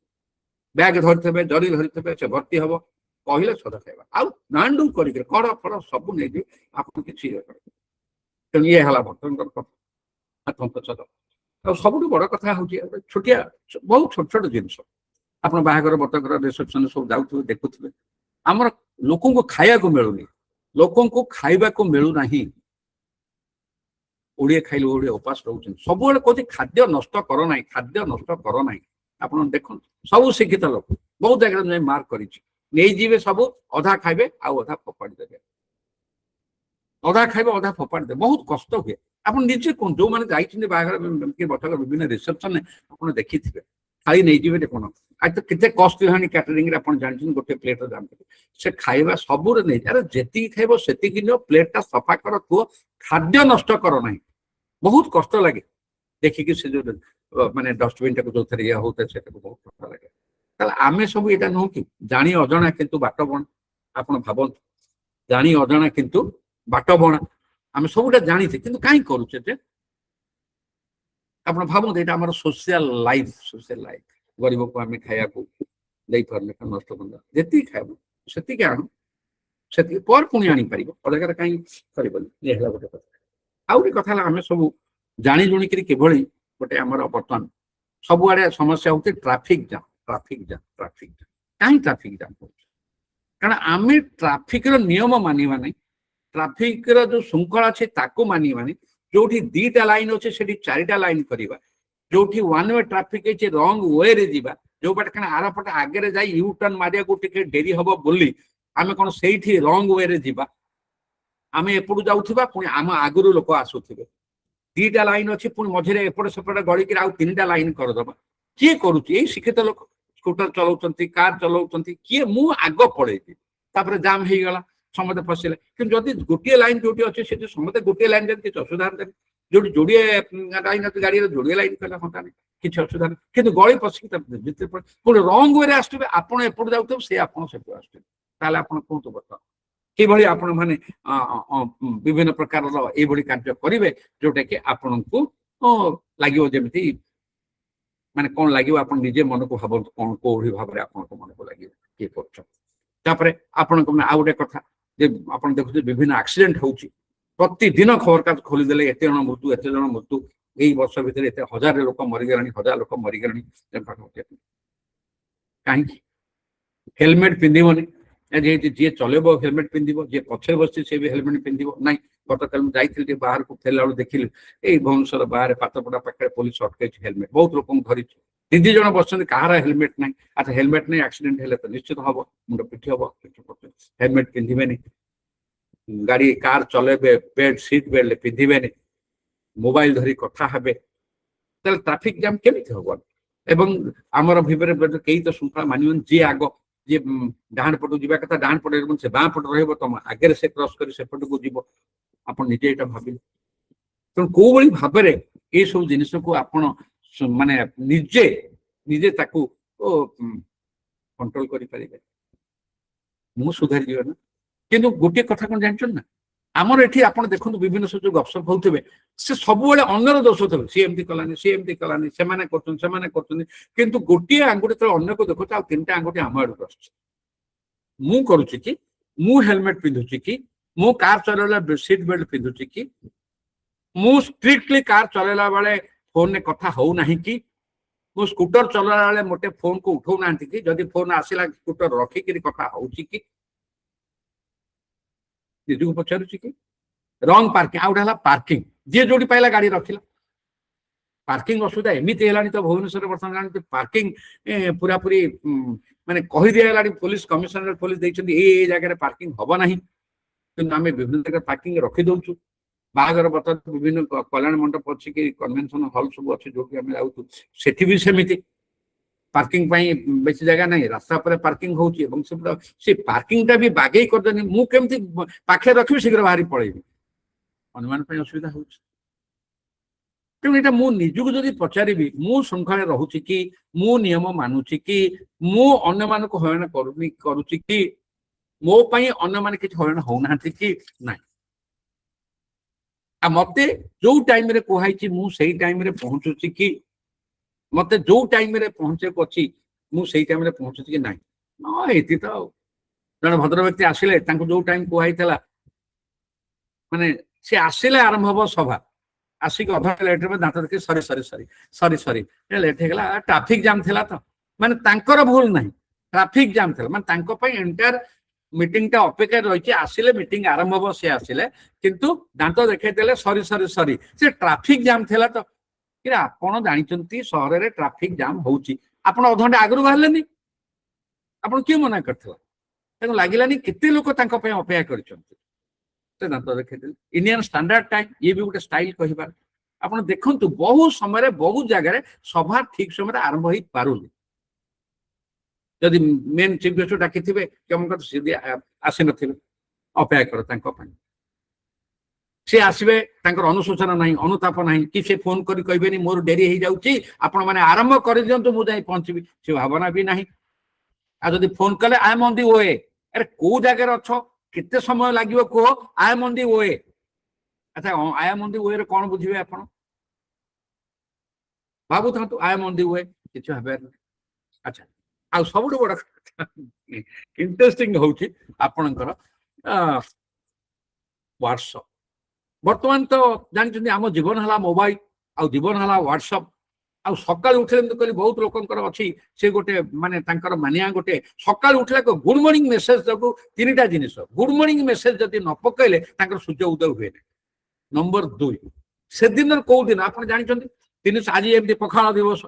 ବ୍ୟାଗ ଧରିଥିବେ, ଜରି ଧରିଥିବେ, ସେ ଭର୍ତ୍ତି ହବ, କହିଲେ ସଦ ଖାଇବା, ଆଉ ନାଣ୍ଡୁ କରିକି କଡ ଫଳ ସବୁ ନେଇଯିବେ, ଆପଣ କିଛି ଇଏ କରିବେ। ତେଣୁ ଇଏ ହେଲା ଭକ୍ତଙ୍କର କଥା। ଆଉ ସବୁଠୁ ବଡ କଥା ହଉଛି ଛୋଟିଆ, ବହୁତ ଛୋଟ ଛୋଟ ଜିନିଷ। ଆପଣ ବାହାଘର ବ୍ରତଘର ରିସେପସନ ସବୁ ଯାଉଥିବେ, ଦେଖୁଥିବେ ଆମର ଲୋକଙ୍କୁ ଖାଇବାକୁ ମିଳୁନି, ଲୋକଙ୍କୁ ଖାଇବାକୁ ମିଳୁନାହିଁ। ଓଡିଆ ଖାଇଲେ ଓଡିଆ ଉପାସ ରହୁଛନ୍ତି। ସବୁବେଳେ କହୁଛି ଖାଦ୍ୟ ନଷ୍ଟ କର ନାହିଁ, ଖାଦ୍ୟ ନଷ୍ଟ କର ନାହିଁ। ଆପଣ ଦେଖନ୍ତୁ ସବୁ ଶିକ୍ଷିତ ଲୋକ ବହୁତ ଜାଗାରେ ଯାଇ ମାର୍କ କରିଛି, ନେଇଯିବେ ସବୁ, ଅଧା ଖାଇବେ ଆଉ ଅଧା ଫୋପାଡ଼ି ଦେବେ, ଅଧା ଖାଇବେ ଅଧା ଫୋପାଡ଼ି ଦେବେ, ବହୁତ କଷ୍ଟ ହୁଏ। ଆପଣ ନିଜେ କୁହନ୍ତୁ, ଯୋଉମାନେ ଯାଇଛନ୍ତି ବାହାଘର ବ୍ରତଘର ବିଭିନ୍ନ ରିସେପସନରେ ଆପଣ ଦେଖିଥିବେ, ଥାଳି ନେଇଯିବେ ଯେ କଣ, ଆଜି ତ କେତେ କଷ୍ଟ ହେଲାଣି କ୍ୟାଟରିଂରେ, ଆପଣ ଜାଣିଛନ୍ତି ଗୋଟେ ପ୍ଲେଟର ଦାମ ସେ ଖାଇବା ସବୁରେ ନେଇ, ଆରେ ଯେତିକି ଖାଇବ ସେତିକି ନିଅ, ପ୍ଲେଟଟା ସଫା କର, କୁହ ଖାଦ୍ୟ ନଷ୍ଟ କର ନାହିଁ। ବହୁତ କଷ୍ଟ ଲାଗେ ଦେଖିକି ସେ ଯୋଉ ମାନେ ଡଷ୍ଟବିନ ଟାକୁ ଯୋଉଥିରେ ଇଏ ହଉଥାଏ, ସେଟାକୁ ବହୁତ କଷ୍ଟ ଲାଗେ। ତାହେଲେ ଆମେ ସବୁ ଏଇଟା ନୁହଁ କି ଜାଣି ଅଜଣା କିନ୍ତୁ ବାଟ ବଣା। ଆପଣ ଭାବନ୍ତୁ, ଜାଣି ଅଜଣା କିନ୍ତୁ ବାଟ ବଣା, ଆମେ ସବୁଟା ଜାଣିଛେ କିନ୍ତୁ କାହିଁ କରୁଛେ ଯେ? ଆପଣ ଭାବନ୍ତୁ ଏଇଟା ଆମର ସୋସିଆଲ ଲାଇଫ। ଗରିବକୁ ଆମେ ଖାଇବାକୁ ଦେଇପାରିଲେ ନଷ୍ଟ କରିବା, ଯେତିକି ଖାଇବ ସେତିକି ଆଣୁ, ସେତିକି ପରେ ପୁଣି ଆଣିପାରିବ, ଅଲଗାରେ କାହିଁ କରିବନି। ଇଏ ହେଲା ଗୋଟେ କଥା। ଆଉ ଗୋଟେ କଥା ହେଲା, ଆମେ ସବୁ ଜାଣି ଜୁଣିକିରି କିଭଳି ଗୋଟେ ଆମର ବର୍ତ୍ତମାନ ସବୁଆଡେ ସମସ୍ୟା ହଉଛି ଟ୍ରାଫିକ ଜାମ୍। କାହିଁ ଟ୍ରାଫିକ ଜାମ୍ ହଉଛି? କାରଣ ଆମେ ଟ୍ରାଫିକର ନିୟମ ମାନିବା ନାହିଁ, ଟ୍ରାଫିକର ଯୋଉ ଶୃଙ୍ଖଳା ଅଛି ତାକୁ ମାନିବାନି। ଯୋଉଠି 2ଟା ଲାଇନ ଅଛି ସେଠି 4ଟା ଲାଇନ କରିବା, ଯୋଉଠି 1 ୱେ ଟ୍ରାଫିକ ହେଇଛି ରଙ୍ଗ ୱେରେ ଯିବା, ଯୋଉ ବାଟେ କାରଣ ଆରପଟେ ଆଗରେ ଯାଇ ୟୁ ଟର୍ନ ମାରିବାକୁ ଟିକେ ଡେରି ହବ ବୋଲି ଆମେ କଣ ସେଇଠି ରଙ୍ଗ ୱେରେ ଯିବା? ଆମେ ଏପଟୁ ଯାଉଥିବା, ପୁଣି ଆମ ଆଗରୁ ଲୋକ ଆସୁଥିବେ, 2ଟା ଲାଇନ ଅଛି, ପୁଣି ମଝିରେ ଏପଟେ ସେପଟେ ଗଳିକିରି ଆଉ 3ଟା ଲାଇନ କରିଦବା। କିଏ କରୁଛି? ଏଇ ଶିକ୍ଷିତ ଲୋକ ସ୍କୁଟର ଚଲାଉଛନ୍ତି, କାର ଚଲାଉଛନ୍ତି, କିଏ ମୁଁ ଆଗ ପଳେଇବି, ତାପରେ ଜାମ୍ ହେଇଗଲା, ସମସ୍ତେ ଫସିଲେ। କିନ୍ତୁ ଯଦି ଗୋଟିଏ ଲାଇନ ଯୋଉଠି ଅଛି ସେଠି ସମସ୍ତେ ଗୋଟିଏ ଲାଇନ, ଯଦି କିଛି ଅସୁବିଧା ହେନ୍ତାନି, ଯୋଉଠି ଯୋଡ଼ିଏ ଲାଇନ ଅଛି ଗାଡିରେ ଯୋଡ଼ିଏ ଲାଇନ କଲେ ହନ୍ତାନି, କିଛି ଅସୁବିଧା ନାହିଁ। କିନ୍ତୁ ଗଳି ପଶିକି ଭିତରେ ପୁଣି ରଙ୍ଗ ୱେରେ ଆସୁଥିବେ, ଆପଣ ଏପଟୁ ଯାଉଥିବେ, ସେ ଆପଣ ସେପଟୁ ଆସୁଥିବେ, ତାହେଲେ ଆପଣ କୁହନ୍ତୁ ବର୍ତ୍ତମାନ କିଭଳି ଆପଣ ମାନେ ବିଭିନ୍ନ ପ୍ରକାରର ଏଇଭଳି କାର୍ଯ୍ୟ କରିବେ ଯୋଉଟା କି ଆପଣଙ୍କୁ ଲାଗିବ ଯେମିତି ମାନେ କଣ ଲାଗିବ, ଆପଣ ନିଜେ ମନକୁ ଭାବନ୍ତୁ କଣ କୋଉଭଳି ଭାବରେ ଆପଣଙ୍କ ମନକୁ ଲାଗିବ କିଏ କରୁଛନ୍ତି। ତାପରେ ଆପଣଙ୍କ ଆଉ ଗୋଟେ କଥା ଯେ ଆପଣ ଦେଖୁଛନ୍ତି ବିଭିନ୍ନ ଆକ୍ସିଡେଣ୍ଟ ହଉଛି, ପ୍ରତିଦିନ ଖବରକାଗଜ ଖୋଲିଦେଲେ ଏତେ ଜଣ ମୃତ୍ୟୁ, ଏଇ ବର୍ଷ ଭିତରେ ଏତେ 1000 ଲୋକ ମରିଗଲେଣି, 1000 ଲୋକ ମରିଗଲେଣି। କାହିଁକି? ହେଲମେଟ ପିନ୍ଧିବନି, ଯିଏ ଚଲେଇବ ହେଲମେଟ ପିନ୍ଧିବ, ଯିଏ ପଛରେ ବସିଛି ସେ ବି ହେଲମେଟ ପିନ୍ଧିବ ନାହିଁ। ଗତକାଲି ମୁଁ ଯାଇଥିଲି ଟିକେ ବାହାରକୁ, ଫେରିଲା ବେଳକୁ ଦେଖିଲି ଏଇ ଭୁବନେଶ୍ୱର ବାହାରେ ପାତ୍ରପଡା ପାଖରେ ପୋଲିସ ଅଟକେଇଛି ହେଲମେଟ, ବହୁତ ଲୋକଙ୍କୁ ଧରିଛି, 2 ଜଣ ବସିଛନ୍ତି, କାହାର ହେଲମେଟ ନାହିଁ। ଆଚ୍ଛା ହେଲମେଟ ନାହିଁ, ଆକ୍ସିଡେଣ୍ଟ ହେଲେ ତ ନିଶ୍ଚିତ ହବ, ମୁଣ୍ଡ ପିଠି ହବ, ହେଲମେଟ ପିନ୍ଧିବେନି, ଗାଡି କାର ଚଲେଇବେ ବେଲ୍ଟ ସିଟ ବେଲ୍ଟ ପିନ୍ଧିବେନି, ମୋବାଇଲ ଧରି କଥା ହେବେ, ତାହେଲେ ଟ୍ରାଫିକ ଜାମ୍ କେମିତି ହବ? ଏବଂ ଆମର ଭିତରେ କେହି ତ ଶୃଙ୍ଖଳା ମାନିବନି, ଯିଏ ଆଗ, ଯିଏ ଡାହାଣ ପଟକୁ ଯିବା କଥା ଡାହାଣ ପଟେ, ସେ ବାଁ ପଟେ ରହିବ, ତମ ଆଗରେ ସେ କ୍ରସ କରି ସେପଟକୁ ଯିବ, ଆପଣ ନିଜେ ଏଇଟା ଭାବିଲେ। ତେଣୁ କୋଉଭଳି ଭାବରେ ଏଇ ସବୁ ଜିନିଷକୁ ଆପଣ ମାନେ ନିଜେ ତାକୁ କଣ୍ଟ୍ରୋଲ କରିପାରିବେ, ମୁଁ ସୁଧାରିଯିବ ନା। କିନ୍ତୁ ଗୋଟିଏ କଥା କଣ ଜାଣିଛନ୍ତି ନା, ଆମର ଏଠି ଆପଣ ଦେଖନ୍ତୁ ବିଭିନ୍ନ ସବୁ ଯୋଉ ଗପସପ ହଉଥିବେ ସେ ସବୁବେଳେ ଅନ୍ୟର ଦୋଷ ଥିବେ, ସିଏ ଏମିତି କଲାନି, ସିଏ ଏମିତି କଲାନି, ସେମାନେ କରୁଛନ୍ତି, କିନ୍ତୁ ଗୋଟିଏ ଆଙ୍ଗୁଠି ଯେତେବେଳେ ଅନ୍ୟକୁ ଦେଖୁଛି ଆଉ ତିନିଟା ଆଙ୍ଗୁଠି ଆମ ଆଡକୁ ଆସୁଛି। ମୁଁ କରୁଛି କି, ମୁଁ ହେଲମେଟ ପିନ୍ଧୁଛି କି, ମୁଁ କାର ଚଲେଇଲା ସିଟ୍ ବେଲ୍ଟ ପିନ୍ଧୁଛି କି, ମୁଁ ଷ୍ଟ୍ରିକ୍ଟଲି କାର ଚଲେଇଲା ବେଳେ ଫୋନରେ କଥା ହଉନାହିଁ କି, ମୁଁ ସ୍କୁଟର ଚଲେଇଲା ବେଳେ ମୋଟେ ଫୋନ କୁ ଉଠଉନାହାନ୍ତି କି, ଯଦି ଫୋନ ଆସିଲା ସ୍କୁଟର ରଖିକିରି କଥା ହଉଛି କି, ନିଜକୁ ପଚାରୁଛି କି। ରଙ୍ଗ ପାର୍କିଂ, ଆଉ ଗୋଟେ ହେଲା ପାର୍କିଂ, ଯିଏ ଯୋଉଠି ପାଇଲା ଗାଡି ରଖିଲା। ପାର୍କିଂ ଅସୁବିଧା ଏମିତି ହେଲାଣି ତ ଭୁବନେଶ୍ୱରରେ ବର୍ତ୍ତମାନ ଜାଣିଛି ପାର୍କିଂ ପୁରାପୁରି ମାନେ କହିଦିଆଗଲାଣି, ପୋଲିସ କମିଶନରେଟ ପୋଲିସ ଦେଇଛନ୍ତି ଏଇ ଜାଗାରେ ପାର୍କିଂ ହବ ନାହିଁ, କିନ୍ତୁ ଆମେ ବିଭିନ୍ନ ଜାଗାରେ ପାର୍କିଂ ରଖିଦଉଛୁ। ବାହାଘର ବର୍ତ୍ତମାନ ବିଭିନ୍ନ କଲ୍ୟାଣ ମଣ୍ଡପ ଅଛି କି କନଭେନସନ ହଲ୍ ସବୁ ଅଛି ଯୋଉଠି ଆମେ ଯାଉଛୁ, ସେଠି ବି ସେମିତି ପାର୍କିଂ ପାଇଁ ବେଶୀ ଜାଗା ନାହିଁ, ରାସ୍ତା ଉପରେ ପାର୍କିଂ ହଉଛି ଏବଂ ସେ ପାର୍କିଂଟା ବି ବାଗେଇ କରିଦେନି। ମୁଁ କେମିତି ପାଖରେ ରଖିବି, ଶୀଘ୍ର ବାହାରି ପଳେଇବି, ଅନ୍ୟମାନଙ୍କ ପାଇଁ ଅସୁବିଧା ହଉଛି। ତେଣୁ ଏଇଟା ମୁଁ ନିଜକୁ ଯଦି ପଚାରିବି, ମୁଁ ଶୃଙ୍ଖଳାରେ ରହୁଛି କି, ମୁଁ ନିୟମ ମାନୁଛି କି, ମୁଁ ଅନ୍ୟମାନଙ୍କୁ ହଇରାଣ କରୁଛି କି, ମୋ ପାଇଁ ଅନ୍ୟମାନେ କିଛି ହଇରାଣ ହଉନାହାନ୍ତି କି ନାହିଁ। ଆଉ ମତେ ଯୋଉ ଟାଇମରେ କୁହାହେଇଛି ମୁଁ ସେଇ ଟାଇମରେ ପହଞ୍ଚୁଛି କି, ମତେ ଯୋଉ ଟାଇମରେ ପହଞ୍ଚିବାକୁ ଅଛି ମୁଁ ସେଇ ଟାଇମରେ ପହଞ୍ଚୁଛି କି ନାହିଁ। ଏଠି ତ ଆଉ ଜଣେ ଭଦ୍ର ବ୍ୟକ୍ତି ଆସିଲେ, ତାଙ୍କୁ ଯୋଉ ଟାଇମ କୁହାହେଇଥିଲା, ମାନେ ସେ ଆସିଲେ ଆରମ୍ଭ ହବ ସଭା, ଆସିକି ଅଧଘଣ୍ଟା ଲେଟ୍ ହେବେ, ଦାନ୍ତ ଦେଖି ସରି ଲେଟ୍ ହେଇଗଲା, ଟ୍ରାଫିକ ଜାମ୍ ଥିଲା ତ, ମାନେ ତାଙ୍କର ଭୁଲ ନାହିଁ, ଟ୍ରାଫିକ ଜାମ୍ ଥିଲା, ମାନେ ତାଙ୍କ ପାଇଁ ଏଣ୍ଟାୟାର ମିଟିଂଟା ଅପେକ୍ଷା ରହିଛି, ଆସିଲେ ମିଟିଂ ଆରମ୍ଭ ହବ, ସେ ଆସିଲେ, କିନ୍ତୁ ଦାନ୍ତ ଦେଖେଇ ଦେଲେ ସରି ସେ ଟ୍ରାଫିକ ଜାମ୍ ଥିଲା ତ। ଆପଣ ଜାଣିଛନ୍ତି ସହରରେ ଟ୍ରାଫିକ ଜାମ୍ ହଉଛି, ଆପଣ ଅଧଘଣ୍ଟା ଆଗରୁ ବାହାରିଲେନି, ଆପଣ କିଏ ମନା କରିଥିଲା? ତାଙ୍କୁ ଲାଗିଲାନି କେତେ ଲୋକ ତାଙ୍କ ପାଇଁ ଅପେକ୍ଷା କରିଛନ୍ତି, ସେ ଦାନ୍ତ ଦେଖେଇଦେଲେ। ଇଣ୍ଡିଆନ ଷ୍ଟାଣ୍ଡାର୍ଡ ଟାଇମ, ଇଏ ବି ଗୋଟେ ଷ୍ଟାଇଲ କହିବାର। ଆପଣ ଦେଖନ୍ତୁ ବହୁ ସମୟରେ ବହୁ ଜାଗାରେ ସଭା ଠିକ ସମୟରେ ଆରମ୍ଭ ହେଇପାରୁନି। ଯଦି ମେନ୍ ଚିଫ ଗେଷ୍ଟ ଡାକିଥିବେ ଆସିନଥିବେ, ଅପେକ୍ଷା କର ତାଙ୍କ ପାଇଁ। ସେ ଆସିବେ, ତାଙ୍କର ଅନୁଶୋଚନା ନାହିଁ, ଅନୁତାପ ନାହିଁ, କି ସେ ଫୋନ କରି କହିବେନି ମୋର ଡେରି ହେଇଯାଉଛି, ଆପଣ ମାନେ ଆରମ୍ଭ କରିଦିଅନ୍ତୁ ମୁଁ ଯାଇ ପହଞ୍ଚିବି, ସେ ଭାବନା ବି ନାହିଁ। ଆଉ ଯଦି ଫୋନ କଲେ I am on the way, ଆରେ କୋଉ ଜାଗାରେ ଅଛ, କେତେ ସମୟ ଲାଗିବ କୁହ, I am on the way. ଆଚ୍ଛା, I am on the way ରେ କଣ ବୁଝିବେ ଆପଣ? ଭାବୁଥାନ୍ତୁ I am on the way, କିଛି ଭାବିବାର ନାହିଁ। ଆଚ୍ଛା, ଆଉ ସବୁଠୁ ବଡ ଇଣ୍ଟରେଷ୍ଟିଂ ହଉଛି ଆପଣଙ୍କର ହ୍ୱାଟ୍ସଆପ। ବର୍ତ୍ତମାନ ତ ଜାଣିଛନ୍ତି ଆମ ଜୀବନ ହେଲା ମୋବାଇଲ, ଆଉ ଜୀବନ ହେଲା ହ୍ୱାଟ୍ସଆପ। ଆଉ ସକାଳୁ ଉଠିଲେ ଏମିତି କହିଲି, ବହୁତ ଲୋକଙ୍କର ଅଛି ସେ ଗୋଟେ ମାନେ ତାଙ୍କର ମାନିଆ ଗୋଟେ, ସକାଳୁ ଉଠିଲେ ଗୁଡ ମର୍ଣ୍ଣିଂ ମେସେଜ ଯୋଗୁ ତିନିଟା ଜିନିଷ, ଗୁଡ ମର୍ଣ୍ଣିଂ ମେସେଜ ଯଦି ନ ପକେଇଲେ ତାଙ୍କର ସୂର୍ଯ୍ୟ ଉଦୟ ହୁଏନି। ନମ୍ବର 2, ସେଦିନ କୋଉ ଦିନ ଆପଣ ଜାଣିଛନ୍ତି? ଆଜି ଏମିତି ପଖାଳ ଦିବସ,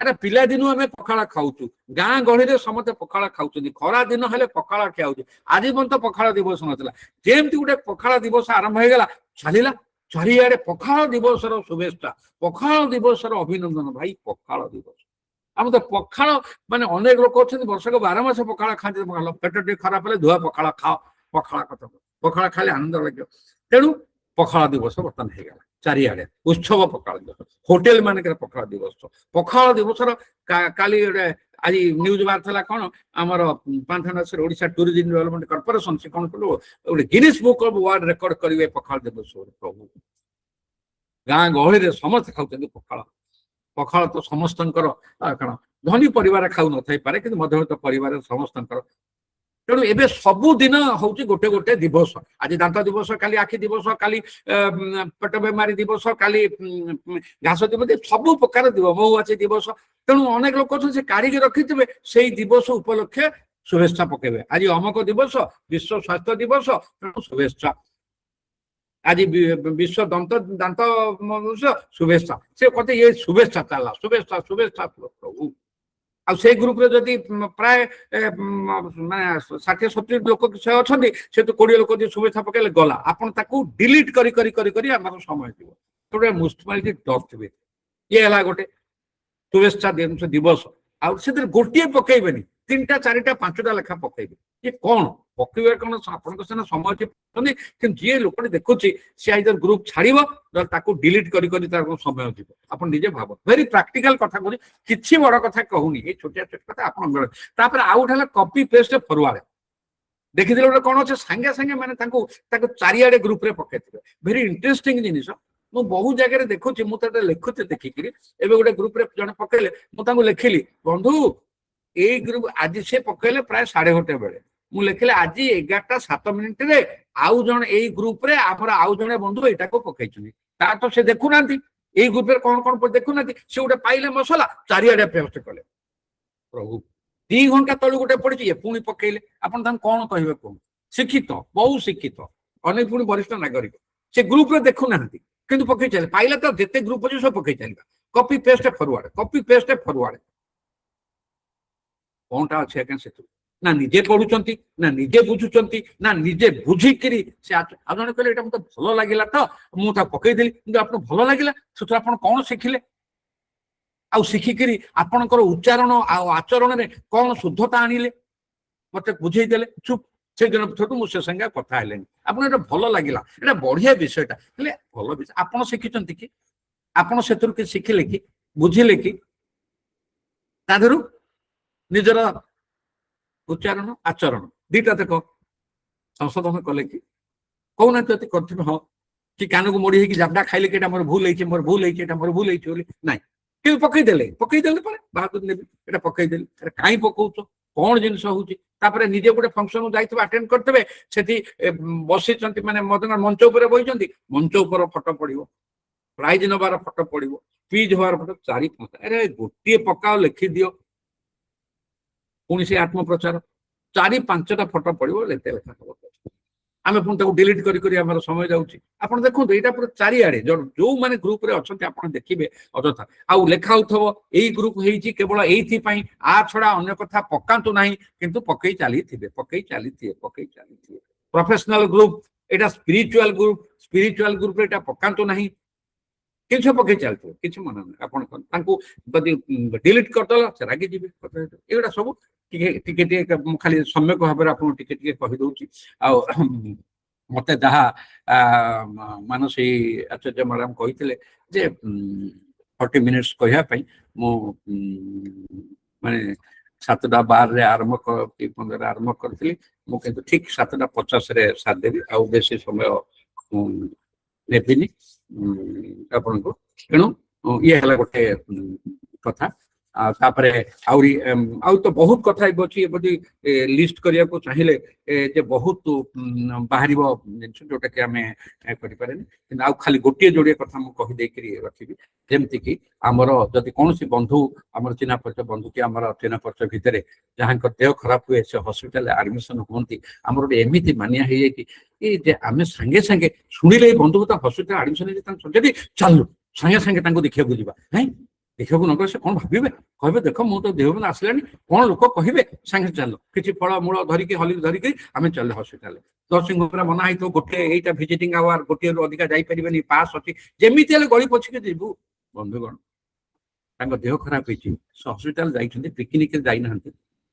ଆରେ ପିଲାଦିନୁ ଆମେ ପଖାଳ ଖାଉଛୁ, ଗାଁ ଗହଳିରେ ସମସ୍ତେ ପଖାଳ ଖାଉଛନ୍ତି, ଖରା ଦିନ ହେଲେ ପଖାଳ ଖିଆ ହଉଛି, ଆଜି ପର୍ଯ୍ୟନ୍ତ ପଖାଳ ଦିବସ ନଥିଲା। ଯେମିତି ଗୋଟେ ପଖାଳ ଦିବସ ଆରମ୍ଭ ହେଇଗଲା, ଚାଲିଲା ଚାରିଆଡେ ପଖାଳ ଦିବସର ଶୁଭେଚ୍ଛା, ପଖାଳ ଦିବସର ଅଭିନନ୍ଦନ। ଭାଇ ପଖାଳ ଦିବସ, ଆମ ତ ପଖାଳ ମାନେ ଅନେକ ଲୋକ ଅଛନ୍ତି ବର୍ଷକ 12 ମାସ ପଖାଳ ଖାଆନ୍ତି, ପଖାଳ ପେଟ ଟିକେ ଖରାପ ହେଲେ ଧୁଆ ପଖାଳ ଖାଅ, ପଖାଳ କଥା, ପଖାଳ ଖାଇଲେ ଆନନ୍ଦ ଲାଗିବ। ତେଣୁ ପଖାଳ ଦିବସ ବର୍ତ୍ତମାନ ହେଇଗଲା, ଚାରିଆଡେ ଉତ୍ସବ ପଖାଳ ଦିବସ, ହୋଟେଲ ମାନଙ୍କରେ ପଖାଳ ଦିବସ। ପଖାଳ ଦିବସର କାଲି ଗୋଟେ ଆଜି ନ୍ୟୁଜ ବାହାରିଥିଲା, କଣ ଆମର ପାନ୍ଥାନାସର ଓଡିଶା ଟୁରିଜିମ ଡେଭଲପମେଣ୍ଟ କର୍ପୋରେସନ ସେ କଣ କଲୁ, ଗୋଟେ Guinness book of world record କରିବେ ପଖାଳ ଦିବସ। ପ୍ରଭୁ, ଗାଁ ଗହଳିରେ ସମସ୍ତେ ଖାଉଛନ୍ତି ପଖାଳ। ପଖାଳ ତ ସମସ୍ତଙ୍କର କଣ, ଧନୀ ପରିବାର ଖାଉ ନଥାଇପାରେ, କିନ୍ତୁ ମଧ୍ୟବିତ୍ତ ପରିବାର ସମସ୍ତଙ୍କର। ତେଣୁ ଏବେ ସବୁଦିନ ହଉଛି ଗୋଟେ ଗୋଟେ ଦିବସ, ଆଜି ଦାନ୍ତ ଦିବସ, କାଲି ଆଖି ଦିବସ, କାଲି ପେଟ ବେମାରୀ ଦିବସ, କାଲି ଘାସ ଦିବସ, ସବୁ ପ୍ରକାର ଦିବସ, ମହୁମାଛି ଦିବସ। ତେଣୁ ଅନେକ ଲୋକ ଅଛନ୍ତି ସେ କାଢିକି ରଖିଥିବେ, ସେଇ ଦିବସ ଉପଲକ୍ଷେ ଶୁଭେଚ୍ଛା ପକେଇବେ। ଆଜି ଅମକ ଦିବସ, ବିଶ୍ୱ ସ୍ୱାସ୍ଥ୍ୟ ଦିବସ, ତେଣୁ ଶୁଭେଚ୍ଛା। ଆଜି ବିଶ୍ୱ ଦାନ୍ତ ଶୁଭେଚ୍ଛା, ସେ କଥା ଇଏ ଶୁଭେଚ୍ଛା ଚାଲିଲା, ଶୁଭେଚ୍ଛା ପ୍ରଭୁ। ଆଉ ସେଇ ଗ୍ରୁପରେ ଯଦି ପ୍ରାୟ ମାନେ 60-70 ଲୋକ ସେ ଅଛନ୍ତି, ସେ ତ 20 ଲୋକ ଯଦି ଶୁଭେଚ୍ଛା ପକେଇଲେ ଗଲା, ଆପଣ ତାକୁ ଡିଲିଟ କରି ଆମର ସମୟ ଯିବ। ଗୋଟେ ମ୍ୟୁନିସିପାଲିଟି ଡଷ୍ଟ୍ବିନ, ଇଏ ହେଲା ଗୋଟେ ଶୁଭେଚ୍ଛା ଦିବସ। ଆଉ ସେଥିରେ ଗୋଟିଏ ପକେଇବେନି, 3ଟା 4ଟା 5ଟା ଲେଖା ପକେଇବେ। ଇଏ କଣ ପକେଇବେ, କଣ ଆପଣଙ୍କ ସିନା ସମୟ ଅଛି, କିନ୍ତୁ ଯିଏ ଲୋକଟି ଦେଖୁଛି ସେ ଆଇଦର ଗ୍ରୁପ ଛାଡିବ, ତାକୁ ଡିଲିଟ କରି ତାର ସମୟ ଯିବ। ଆପଣ ନିଜେ ଭାବ, ଭେରି ପ୍ରାକ୍ଟିକାଲ କଥା କହୁଛି, କିଛି ବଡ କଥା କହୁନି, ଏଇ ଛୋଟିଆ ଛୋଟ କଥା ଆପଣ। ତାପରେ ଆଉ ଗୋଟେ ହେଲା କପି ପେଷ୍ଟ ଫରୱାର୍ଡ। ଦେଖିଥିଲେ ଗୋଟେ କଣ ଅଛି ସାଙ୍ଗେ ସାଙ୍ଗେ ମାନେ ତାଙ୍କୁ ଚାରିଆଡେ ଗ୍ରୁପରେ ପକେଇଥିବେ। ଭେରି ଇଣ୍ଟରେଷ୍ଟିଂ ଜିନିଷ। ମୁଁ ବହୁ ଜାଗାରେ ଦେଖୁଛି, ମୁଁ ତ ଲେଖୁଛି ଦେଖିକିରି। ଏବେ ଗୋଟେ ଗ୍ରୁପରେ ଜଣେ ପକେଇଲେ, ମୁଁ ତାଙ୍କୁ ଲେଖିଲି ବନ୍ଧୁ ଏଇ ଗ୍ରୁପ ଆଜି ସେ ପକେଇଲେ ପ୍ରାୟ 1:30 ବେଳେ, ମୁଁ ଲେଖିଲି ଆଜି 11:07 ଆଉ ଜଣେ ଏଇ ଗ୍ରୁପରେ ଆମର ଆଉ ଜଣେ ବନ୍ଧୁ ଏଇଟାକୁ ପକେଇଛନ୍ତି। ତା ତ ସେ ଦେଖୁନାହାନ୍ତି ଏଇ ଗ୍ରୁପରେ କଣ କଣ ଦେଖୁନାହାନ୍ତି, ସେ ଗୋଟେ ପାଇଲେ ମସଲା ଚାରିଆଡେ ପେଷ୍ଟ କଲେ। ପ୍ରଭୁ 2 ଘଣ୍ଟା ତଳୁ ଗୋଟେ ପଡିଛି, ଏ ପୁଣି ପକେଇଲେ। ଆପଣ ତାଙ୍କୁ କଣ କହିବେ କୁହନ୍ତୁ? ଶିକ୍ଷିତ, ବହୁ ଶିକ୍ଷିତ, ଅନେକ ପୁଣି ବରିଷ୍ଠ ନାଗରିକ, ସେ ଗ୍ରୁପରେ ଦେଖୁନାହାନ୍ତି କିନ୍ତୁ ପକେଇ ଚାଲେ। ପାଇଲେ ତ ଯେତେ ଗ୍ରୁପ ଅଛି ସବୁ ପକେଇ ଚାଲିବା, copy paste forward, copy paste forward. କଣଟା ଅଛି ଆଜ୍ଞା ସେଥିରୁ? ନା ନିଜେ ପଢୁଛନ୍ତି, ନା ନିଜେ ବୁଝୁଛନ୍ତି, ନା ନିଜେ ବୁଝିକିରି ସେ ଆଉ ଜଣେ କହିଲେ ଏଇଟା ମତେ ଭଲ ଲାଗିଲା ତ ମୁଁ ତାକୁ ପକେଇଦେଲି। କିନ୍ତୁ ଆପଣ ଭଲ ଲାଗିଲା ସେଥିରୁ ଆପଣ କଣ ଶିଖିଲେ? ଆଉ ଶିଖିକିରି ଆପଣଙ୍କର ଉଚ୍ଚାରଣ ଆଉ ଆଚରଣରେ କଣ ଶୁଦ୍ଧତା ଆଣିଲେ ମତେ ବୁଝେଇଦେଲେ। ଚୁପ୍। ସେଦିନ ଠୁ ମୁଁ ସେ ସାଙ୍ଗେ କଥା ହେଲେନି। ଆପଣ ଏଇଟା ଭଲ ଲାଗିଲା, ଏଇଟା ବଢିଆ ବିଷୟଟା, ହେଲେ ଭଲ ବିଷୟ ଆପଣ ଶିଖିଛନ୍ତି କି? ଆପଣ ସେଥିରୁ କିଛି ଶିଖିଲେ କି? ବୁଝିଲେ କି? ତା ଦେହରୁ ନିଜର ଉଚ୍ଚାରଣ ଆଚରଣ ଦିଟା ଦେଖ ସଂଶୋଧନ କଲେ କି? କହୁନାହାନ୍ତି ଯଦି କରିଥିବେ ହଁ, କି କାନକୁ ମୋଡି ହେଇକି ଜାବଡା ଖାଇଲେ କି ଏଟା ମୋର ଭୁଲ ହେଇଛି, ମୋର ଭୁଲ ହେଇଛି, ଏଟା ମୋର ଭୁଲ ହେଇଛି ବୋଲି ନାଇଁ। କିନ୍ତୁ ପକେଇଦେଲେ ପରେ ବାହାଦୁର ନେବି ଏଟା ପକେଇଦେଲି। କାହିଁ ପକଉଛ, କଣ ଜିନିଷ ହଉଛି? ତାପରେ ନିଜେ ଗୋଟେ ଫଙ୍କସନ ଯାଇଥିବେ, ଆଟେଣ୍ଡ କରିଥିବେ, ସେଠି ବସିଛନ୍ତି ମାନେ ମଞ୍ଚ ଉପରେ ବସିଛନ୍ତି, ମଞ୍ଚ ଉପରେ ଫଟୋ ପଡିବ, ପ୍ରାଇଜ ନେବାର ଫଟୋ ପଡିବ, ସ୍ପିଚ ହବାର ଫଟୋ, 4-5। ଆରେ ଗୋଟିଏ ପକାଅ, ଲେଖିଦିଅ, ପୁଣି ସେ ଆତ୍ମପ୍ରଚାର 4-5ଟା ଫଟୋ ପଡିବ, ଲେଖା ହବ। ଆମେ ପୁଣି ତାକୁ ଡିଲିଟ କରି ଆମର ସମୟ ଯାଉଛି। ଆପଣ ଦେଖନ୍ତୁ ଏଇଟା ପୁରା ଚାରିଆଡେ ଯୋଉମାନେ ଗ୍ରୁପରେ ଅଛନ୍ତି ଆପଣ ଦେଖିବେ ଅଯଥା। ଆଉ ଲେଖା ହଉଥିବ ଏଇ ଗ୍ରୁପ ହେଇଛି କେବଳ ଏଇଥିପାଇଁ, ଆ ଛଡା ଅନ୍ୟ କଥା ପକାନ୍ତୁ ନାହିଁ, କିନ୍ତୁ ପକେଇ ଚାଲିଥିବେ। ପ୍ରଫେସନାଲ ଗ୍ରୁପ, ଏଇଟା ସ୍ପିରିଚୁଆଲ ଗ୍ରୁପରେ ଏଇଟା ପକାନ୍ତୁ ନାହିଁ, କିଛି ପକେଇ ଚାଲିଥିବ, କିଛି ମନା ନାହିଁ। ଆପଣ ତାଙ୍କୁ ଯଦି ଡିଲିଟ କରିଦେଲ ସେ ରାଗିଯିବେ। ଏଗୁଡା ସବୁ ଟିକେ ଖାଲି ସମ୍ୟକ ଭାବରେ ଆପଣଙ୍କୁ ଟିକେ କହିଦଉଛି। ଆଉ ମତେ ଯାହା ମାନସୀ ଆଚାର୍ଯ୍ୟ ମ୍ୟାଡାମ କହିଥିଲେ ଯେ 40 ମିନିଟ୍ସ କହିବା ପାଇଁ, ମୁଁ ମାନେ 7:12 ଆରମ୍ଭ 15 ଆରମ୍ଭ କରିଥିଲି। ମୁଁ କିନ୍ତୁ ଠିକ 7:50 ସାରିଦେବି, ଆଉ ବେଶୀ ସମୟ ନେବିନି ଆପଣଙ୍କୁ। ତେଣୁ ଇଏ ହେଲା ଗୋଟେ କଥା। ତାପରେ ଆଉ ତ ବହୁତ କଥା ଅଛି, ଲିଷ୍ଟ କରିବାକୁ ଚାହିଁଲେ ଯେ ବହୁତ ବାହାରିବ ଜିନିଷ ଯୋଉଟା କି ଆମେ କରିପାରେନି। କିନ୍ତୁ ଆଉ ଖାଲି ଗୋଟିଏ ଯୋଡ଼ିଏ କଥା ମୁଁ କହିଦେଇକିରି ରଖିବି। ଯେମିତିକି ଆମର ଯଦି କୌଣସି ବନ୍ଧୁ, ଆମର ଚିହ୍ନା ପରିଚୟ ବନ୍ଧୁ କି ଆମର ଚିହ୍ନା ପରିଚୟ ଭିତରେ ଯାହାଙ୍କ ଦେହ ଖରାପ ହୁଏ, ସେ ହସ୍ପିଟାଲରେ ଆଡମିସନ ହୁଅନ୍ତି, ଆମର ଗୋଟେ ଏମିତି ମାନିଆ ହେଇଯାଇଛି ଯେ ଆମେ ସାଙ୍ଗେ ସାଙ୍ଗେ ଶୁଣିଲେ ଏଇ ବନ୍ଧୁ ତ ହସ୍ପିଟାଲ ଆଡମିସନ ହେଇଛି, ତାଙ୍କୁ ଯଦି ଚାଲୁ ସାଙ୍ଗେ ସାଙ୍ଗେ ତାଙ୍କୁ ଦେଖିବାକୁ ଯିବା। ନାଇଁ, ଦେଖିବାକୁ ନ ଗଲେ ସେ କଣ ଭାବିବେ? କହିବେ ଦେଖ ମୁଁ ତ ଦେହ ଭଲ ଆସିଲାନି, କଣ ଲୋକ କହିବେ? ସାଙ୍ଗେ ଚାଲ, କିଛି ଫଳ ମୂଳ ଧରିକି ଧରିକି ଆମେ ଚାଲିଲେ ହସ୍ପିଟାଲ। ନର୍ସିଂହୋମ ପୁରା ମନା ହେଇଥିବ, ଗୋଟେ ଏଇଟା ଭିଜିଟିଂ ଆୱାର, ଗୋଟିଏରୁ ଅଧିକା ଯାଇପାରିବେନି, ପାସ୍ ଅଛି, ଯେମିତି ହେଲେ ଗଳି ପଛିକି ଯିବୁ। ବନ୍ଧୁଗଣ, ତାଙ୍କ ଦେହ ଖରାପ ହେଇଛି, ସେ ହସ୍ପିଟାଲ ଯାଇଛନ୍ତି, ପିକନିକରେ ଯାଇନାହାନ୍ତି,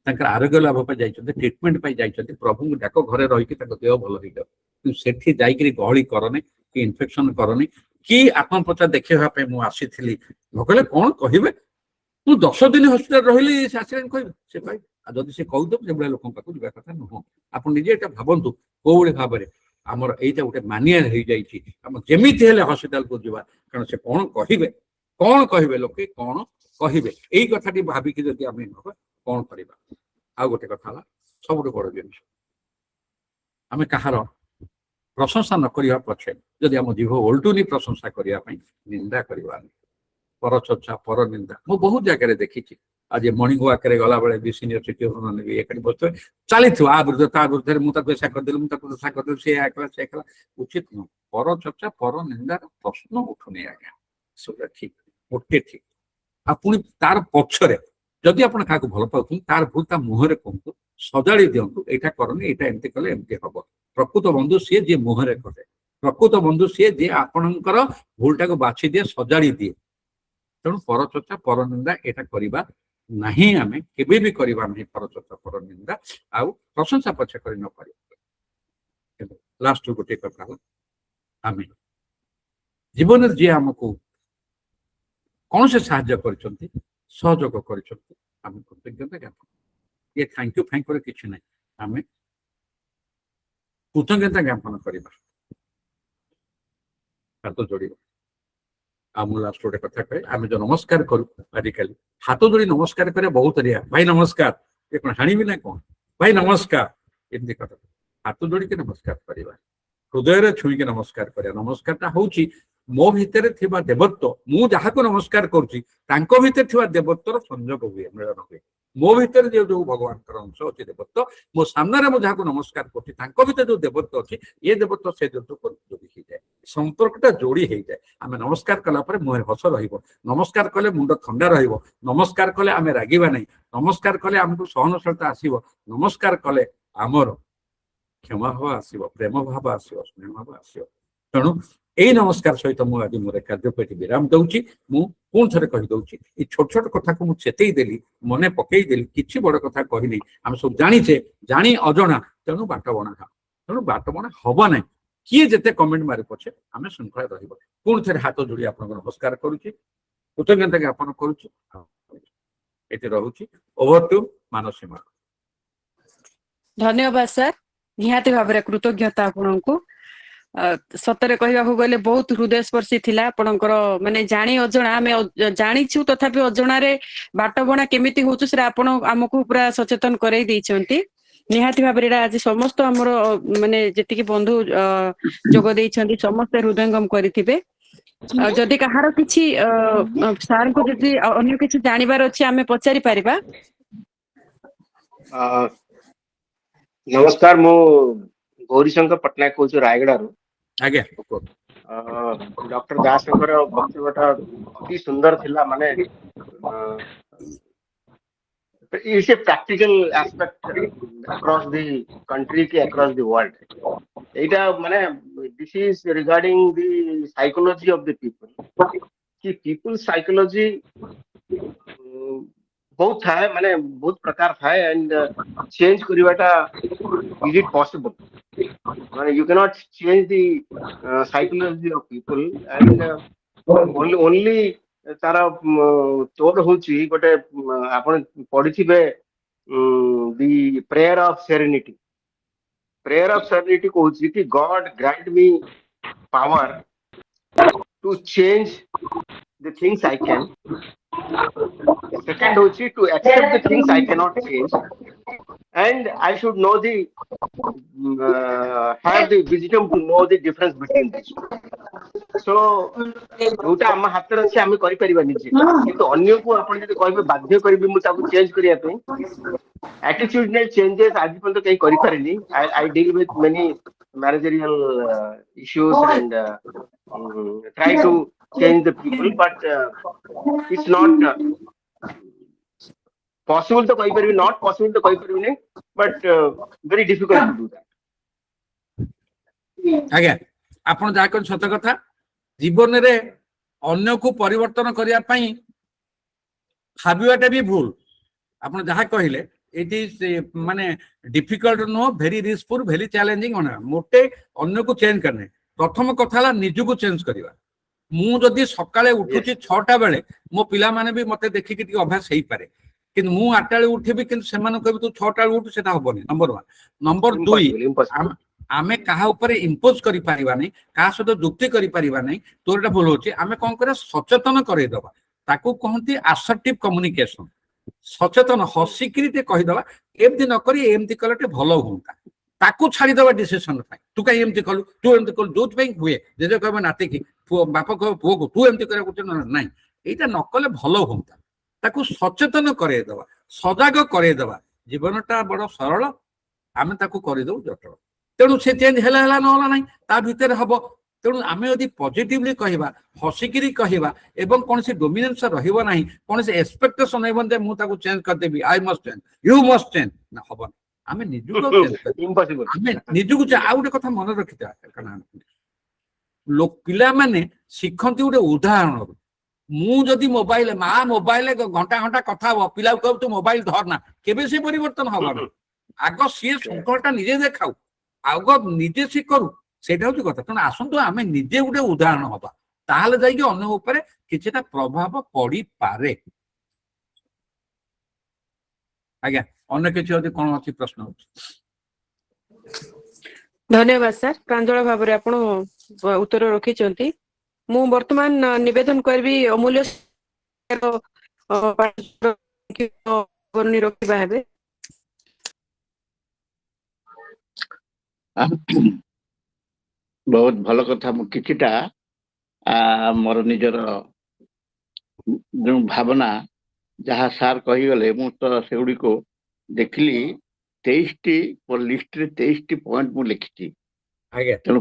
ତାଙ୍କର ଆରୋଗ୍ୟ ଲାଭ ପାଇଁ ଯାଇଛନ୍ତି, ଟ୍ରିଟମେଣ୍ଟ ପାଇଁ ଯାଇଛନ୍ତି। ପ୍ରଭୁଙ୍କୁ ଡାକ ଘରେ ରହିକି ତାଙ୍କ ଦେହ ଭଲ ହେଇଯାଉ। କିନ୍ତୁ ସେଠି ଯାଇକିରି ଗହଳି କରନି, କି ଇନଫେକ୍ସନ କରନି, କି ଆତ୍ମପ୍ରଚାର ଦେଖେଇବା ପାଇଁ ମୁଁ ଆସିଥିଲି ନ କହିଲେ କଣ କହିବେ? ମୁଁ 10 ଦିନ ହସ୍ପିଟାଲ ରହିଲି, ସେ ଆସିଲେନି କହିବେ? ସେ କହିବେ। ଆଉ ଯଦି ସେ କହିଦେବ, ସେଭଳିଆ ଲୋକଙ୍କ ପାଖକୁ ଯିବା କଥା ନୁହଁ। ଆପଣ ନିଜେ ଏଟା ଭାବନ୍ତୁ, କୋଉଭଳି ଭାବରେ ଆମର ଏଇଟା ଗୋଟେ ମାନିଆ ହେଇଯାଇଛି। ଆମ ଯେମିତି ହେଲେ ହସ୍ପିଟାଲକୁ ଯିବା, କାରଣ ସେ କଣ କହିବେ ଲୋକେ କଣ କହିବେ, ଏଇ କଥାଟି ଭାବିକି ଯଦି ଆମେ କଣ କରିବା। ଆଉ ଗୋଟେ କଥା ହେଲା ସବୁଠୁ ବଡ ଜିନିଷ, ଆମେ କାହାର ପ୍ରଶଂସା ନ କରିବା ପଛେ ଯଦି ଆମ ଜିଭ ଓଲଟୁନି ପ୍ରଶଂସା କରିବା ପାଇଁ, ନିନ୍ଦା କରିବାନି, ପରଚର୍ଚ୍ଚା ପର ନିନ୍ଦା। ମୁଁ ବହୁତ ଜାଗାରେ ଦେଖିଛି। ଆଜି ମର୍ଣ୍ଣିଂ ୱାକରେ ଗଲାବେଳେ ବି ସିନିୟର ସିଟିଜେନ ମାନେ ବି ଏକାଠି ବସିଥିବେ, ଚାଲିଥିବ ଆ ବିରୁଦ୍ଧ ତା ବିରୁଦ୍ଧରେ, ମୁଁ ତାକୁ ଏସା କରିଦେଲି, ମୁଁ ତାକୁ ଦୋଷା କରିଦେଲି, ସେ କଲା ଉଚିତ ନୁହଁ। ପରଚର୍ଚ୍ଚା ପର ନିନ୍ଦାର ପ୍ରଶ୍ନ ଉଠୁନି ଆଜ୍ଞା, ସେଟା ଠିକ ଗୋଟେ ଠିକ। ଆଉ ପୁଣି ତାର ପଛରେ ଯଦି ଆପଣ କାହାକୁ ଭଲ ପାଉଛନ୍ତି, ତାର ଭୁଲ ତା ମୁହଁରେ କୁହନ୍ତୁ, ସଜାଡି ଦିଅନ୍ତୁ, ଏଇଟା କରନି, ଏଇଟା ଏମିତି କଲେ ଏମିତି ହବ। ପ୍ରକୃତ ବନ୍ଧୁ ସିଏ ଯିଏ ମୁହଁରେ କହେ, ପ୍ରକୃତ ବନ୍ଧୁ ସିଏ ଯିଏ ଆପଣଙ୍କର ଭୁଲଟାକୁ ବାଛି ଦିଏ, ସଜାଡି ଦିଏ। ତେଣୁ ପରଚର୍ଚ୍ଚା ପରନିନ୍ଦା ଏଇଟା କରିବା ନାହିଁ, ଆମେ କେବେ ବି କରିବା ନାହିଁ ପରଚର୍ଚ୍ଚା ପରନିନ୍ଦା। ଆଉ ପ୍ରଶଂସା ପଛେ କରି ନ କରିବା। ଲାଷ୍ଟ ଗୋଟେ କଥା ହେଲା, ଆମେ ଜୀବନରେ ଯିଏ ଆମକୁ କୌଣସି ସାହାଯ୍ୟ କରିଛନ୍ତି, ସହଯୋଗ କରିଛନ୍ତି, ଆମେ କୃତଜ୍ଞତା ଜ୍ଞାପନ। ଇଏ ଥ୍ୟାଙ୍କ ୟୁ କିଛି ନାହିଁ। ଆମେ କୃତଜ୍ଞତା ଜ୍ଞାପନ କରିବା, ହାତ ଯୋଡ଼ିବା। ଆଉ ମୁଁ ଲାଷ୍ଟ ଗୋଟେ କଥା କହେ, ଆମେ ଯୋଉ ନମସ୍କାର କରୁ ଆଜିକାଲି ହାତ ଯୋଡ଼ି ନମସ୍କାର କରିବା ବହୁତ ରିଆ। ଭାଇ ନମସ୍କାର, ଏ କଣ ହାଣିବି ନା କଣ, ଭାଇ ନମସ୍କାର, ଏମିତି କଥା। ହାତ ଯୋଡ଼ିକି ନମସ୍କାର କରିବା, ହୃଦୟରେ ଛୁଇଁକି ନମସ୍କାର କରିବା। ନମସ୍କାରଟା ହଉଛି ମୋ ଭିତରେ ଥିବା ଦେବତ୍ୱ, ମୁଁ ଯାହାକୁ ନମସ୍କାର କରୁଛି ତାଙ୍କ ଭିତରେ ଥିବା ଦେବତ୍ୱର ସଂଯୋଗ ହୁଏ, ମିଳନ ହୁଏ। ମୋ ଭିତରେ ଯୋଉ ଭଗବାନଙ୍କର ଅଂଶ ଅଛି ଦେବତ୍ୱ, ମୋ ସାମ୍ନାରେ ମୁଁ ଯାହାକୁ ନମସ୍କାର କରୁଛି ତାଙ୍କ ଭିତରେ ଯୋଉ ଦେବତ୍ୱ ଅଛି, ଏ ଦେବତ୍ୱ ସେ ଦେବତ୍ୱ ଯୋଡ଼ି ହେଇଯାଏ, ସମ୍ପର୍କଟା ଯୋଡ଼ି ହେଇଯାଏ। ଆମେ ନମସ୍କାର କଲା ପରେ ମୁହଁରେ ହସ ରହିବ, ନମସ୍କାର କଲେ ମୁଣ୍ଡ ଥଣ୍ଡା ରହିବ, ନମସ୍କାର କଲେ ଆମେ ରାଗିବା ନାହିଁ, ନମସ୍କାର କଲେ ଆମକୁ ସହନଶୀଳତା ଆସିବ, ନମସ୍କାର କଲେ ଆମର କ୍ଷମା ଭାବ ଆସିବ, ପ୍ରେମ ଭାବ ଆସିବ, ସ୍ନେହ ଭାବ ଆସିବ। ତେଣୁ ଏଇ ନମସ୍କାର ସହିତ ମୁଁ ଆଜି ମୋର କାର୍ଯ୍ୟପେଟି ବିରାମ ଦଉଛି। ମୁଁ ପୁଣି ଥରେ କହିଦଉଛି, ଏଇ ଛୋଟ ଛୋଟ କଥାକୁ ମୁଁ ଚେତେଇ ଦେଲି, ମନେ ପକେଇ ଦେଲି, କିଛି ବଡ କଥା କହିନି। ଆମେ ସବୁ ଜାଣିଛେ, ଜାଣି ଅଜଣା, ତେଣୁ ବାଟ ବଣା ହବ, ତେଣୁ ବାଟ ବଣା ହବ ନାହିଁ। କିଏ ଯେତେ କମେଣ୍ଟ ମାରି ପଛେ ଆମେ ଶୃଙ୍ଖଳା ରହିବ। ପୁଣି ଥରେ ହାତ ଯୋଡ଼ି ଆପଣଙ୍କୁ ନମସ୍କାର କରୁଛି, କୃତଜ୍ଞତା ଜ୍ଞାପନ କରୁଛି। ଏଠି ରହୁଛି। ଓଭର ଟୁ ମାନସୀମା। ଧନ୍ୟବାଦ ସାର୍, ନିହାତି ଭାବରେ କୃତଜ୍ଞତା ଆପଣଙ୍କୁ। ସତରେ କହିବାକୁ ଗଲେ ବହୁତ ହୃଦୟସ୍ପର୍ଶୀ ଥିଲା ଆପଣଙ୍କର, ମାନେ ଜାଣି ଅଜଣା ଆମେ ଜାଣିଛୁ ତଥାପି ଅଜଣାରେ ବାଟବଣା କେମିତି ହଉଛୁ ସେଟା ଆପଣ ଆମକୁ ପୁରା ସଚେତନ କରେଇ ଦେଇଛନ୍ତି। ନିହାତି ଭାବରେ ଏଇଟା ଆଜି ସମସ୍ତ ଆମର ମାନେ ଯେତିକି ବନ୍ଧୁ ଯୋଗ ଦେଇଛନ୍ତି ସମସ୍ତେ ହୃଦୟଙ୍ଗମ କରିଥିବେ। ଯଦି କାହାର କିଛି ସାର୍ଙ୍କୁ ଯଦି ଅନ୍ୟ କିଛି ଜାଣିବାର ଅଛି ଆମେ ପଚାରି ପାରିବା। ନମସ୍କାର, ମୁଁ ଗୌରୀଶଙ୍କର ପଟ୍ଟନାୟକ କହୁଛି ରାୟଗଡ଼ାରୁ। ଆଜ୍ଞା, ଡକ୍ଟର ଦାସଙ୍କର ବକ୍ତବ୍ୟଟା ଅତି ସୁନ୍ଦର ଥିଲା। ମାନେ it's a practical aspect across the country ki across the world. ଏଇଟା ମାନେ this is regarding the psychology of the people, कि people psychology ବହୁତ ଥାଏ, ମାନେ ବହୁତ ପ୍ରକାର ଥାଏ, and change କରିବାଟା is it possible? ମାନେ you cannot change the psychology of people, and only ତାର ତୋଡ଼ ହଉଛି ଗୋଟେ ଆପଣ ପଢିଥିବେ the prayer of serenity. prayer of serenity କହୁଛି କି God grant me power to change the things I can. Second ହଉଛି to accept the things I cannot change, and I should know the have the wisdom to know the difference between these two. So ଯୋଉଟା ଆମ ହାତରେ ଅଛି ଆମେ କରିପାରିବା ନିଜେ, କିନ୍ତୁ ଅନ୍ୟକୁ ଆପଣ ଯଦି କହିବେ ବାଧ୍ୟ କରିବି ମୁଁ ତାକୁ ଚେଞ୍ଜ କରିବା ପାଇଁ, attitudinal changes ଆଜି ପର୍ଯ୍ୟନ୍ତ କେହି କରିପାରିନି. I deal with many managerial issues and try to change the people, but it's not possible to କହିପାରିବି, not possible to କହିପାରିବି ନାହିଁ, but very difficult to do that. ଆଜ୍ଞା, ଆପଣ ଯାହା କହିଲେ ସତ କଥା। ଜୀବନରେ ଅନ୍ୟକୁ ପରିବର୍ତ୍ତନ କରିବା ପାଇଁ ଭାବିବାଟା ବି ଭୁଲ। ଆପଣ ଯାହା କହିଲେ ଇଟ୍ ଇଜ ମାନେ ଡିଫିକଲ୍ଟ ନୁହଁ, ଭେରି ରିସ୍କଫୁଲ, ଭେରି ଚ୍ୟାଲେଞ୍ଜିଂ। ମୋଟେ ଅନ୍ୟକୁ ଚେଞ୍ଜ କରିନି। ପ୍ରଥମ କଥା ହେଲା ନିଜକୁ ଚେଞ୍ଜ କରିବା। ମୁଁ ଯଦି ସକାଳେ ଉଠୁଛି 6ଟା ବେଳେ, ମୋ ପିଲାମାନେ ବି ମତେ ଦେଖିକି ଟିକେ ଅଭ୍ୟାସ ହେଇପାରେ, କିନ୍ତୁ ମୁଁ 8ଟା ବେଳେ ଉଠିବି କିନ୍ତୁ ସେମାନଙ୍କୁ କହିବି ତୁ 6ଟା ବେଳେ ଉଠୁ, ସେଟା ହବନି। ନମ୍ବର 1। ନମ୍ବର 2, ଆମେ କାହା ଉପରେ ଇମ୍ପୋଜ କରିପାରିବା ନାହିଁ, କାହା ସହିତ ଯୁକ୍ତି କରିପାରିବା ନାହିଁ। ତୋର ଏଟା ଭୁଲ ହଉଛି, ଆମେ କଣ କରିବା ସଚେତନ କରେଇଦବା। ତାକୁ କହନ୍ତି ଆସର୍ଟିଭ କମ୍ୟୁନିକେସନ। ସଚେତନ ହସିକିରି ଟିକେ କହିଦବା, ଏମିତି ନ କରି ଏମିତି କଲେ ଟିକେ ଭଲ ହୁଅନ୍ତା। ତାକୁ ଛାଡିଦବା ଡିସିସନ ପାଇଁ। ତୁ କାହିଁ ଏମିତି କଲୁ, ତୁ ଏମିତି କଲୁ, ଯୋଉଥିପାଇଁ ହୁଏ ଜେଜେ କହିବ ନାତିକି, ବାପ କହିବ ପୁଅକୁ ତୁ ଏମିତି କରିବାକୁ ନାହିଁ, ଏଇଟା ନ କଲେ ଭଲ ହୁଅନ୍ତା। ତାକୁ ସଚେତନ କରେଇଦବା, ସଜାଗ କରେଇଦବା। ଜୀବନଟା ବଡ ସରଳ, ଆମେ ତାକୁ କରିଦଉ ଜଟିଳ। ତେଣୁ ସେ ଚେଞ୍ଜ ହେଲା ନହେଲା ନାହିଁ, ତା ଭିତରେ ହବ। ତେଣୁ ଆମେ ଯଦି ପଜିଟିଭଲି କହିବା, ହସିକିରି କହିବା, ଏବଂ କୌଣସି ଡୋମିନେନ୍ସ ରହିବ ନାହିଁ, କୌଣସି ଏକ୍ସପେକ୍ଟେସନ ରହିବ ଯେ ମୁଁ ତାକୁ ଚେଞ୍ଜ କରିଦେବି, I must change, you must change, ନା ହବନି। ଆମେ ନିଜକୁ ଚେଞ୍ଜ କରିବା, ଆମେ ନିଜକୁ। ଆଉ ଗୋଟେ କଥା ମନେ ରଖିଥିବା, ପିଲାମାନେ ଶିଖନ୍ତି ଗୋଟେ ଉଦାହରଣରୁ। ମୁଁ ଯଦି ମୋବାଇଲ, ମା ମୋବାଇଲ ଘଣ୍ଟା ଘଣ୍ଟା କଥା ହବ, ପିଲାକୁ କହିବ ତୁ ମୋବାଇଲ ଧରନା, କେବେ ସେ ପରିବର୍ତ୍ତନ ହବ ନା। ଆଗ ସିଏ ଶୃଙ୍ଖଳଟା ନିଜେ ଦେଖାଉ, ଆଗ ନିଜେ ସେ କରୁ, ସେଇଟା ହଉଛି କଥା। ତେଣୁ ଆସନ୍ତୁ ଆମେ ନିଜେ ଗୋଟେ ଉଦାହରଣ ହବା, ତାହେଲେ ଯାଇକି ଅନ୍ୟ ଉପରେ କିଛିଟା ପ୍ରଭାବ ପଡିପାରେ। ଆଜ୍ଞା, ଅନ୍ୟ କିଛି ଯଦି କଣ ଅଛି ପ୍ରଶ୍ନ ଅଛି? धन्यवाद सर प्रांजल भाव में आपण उत्तर रखिंट मु वर्तमान निवेदन करी अमूल्य रखा है बहुत भल कथा किछिटा मोर निजर जो भावना जहाँ सार कहीगले मु तो से को देखली 23 लिस्ट रे 23 पॉइंट मु लिखी आज्ञा तेणु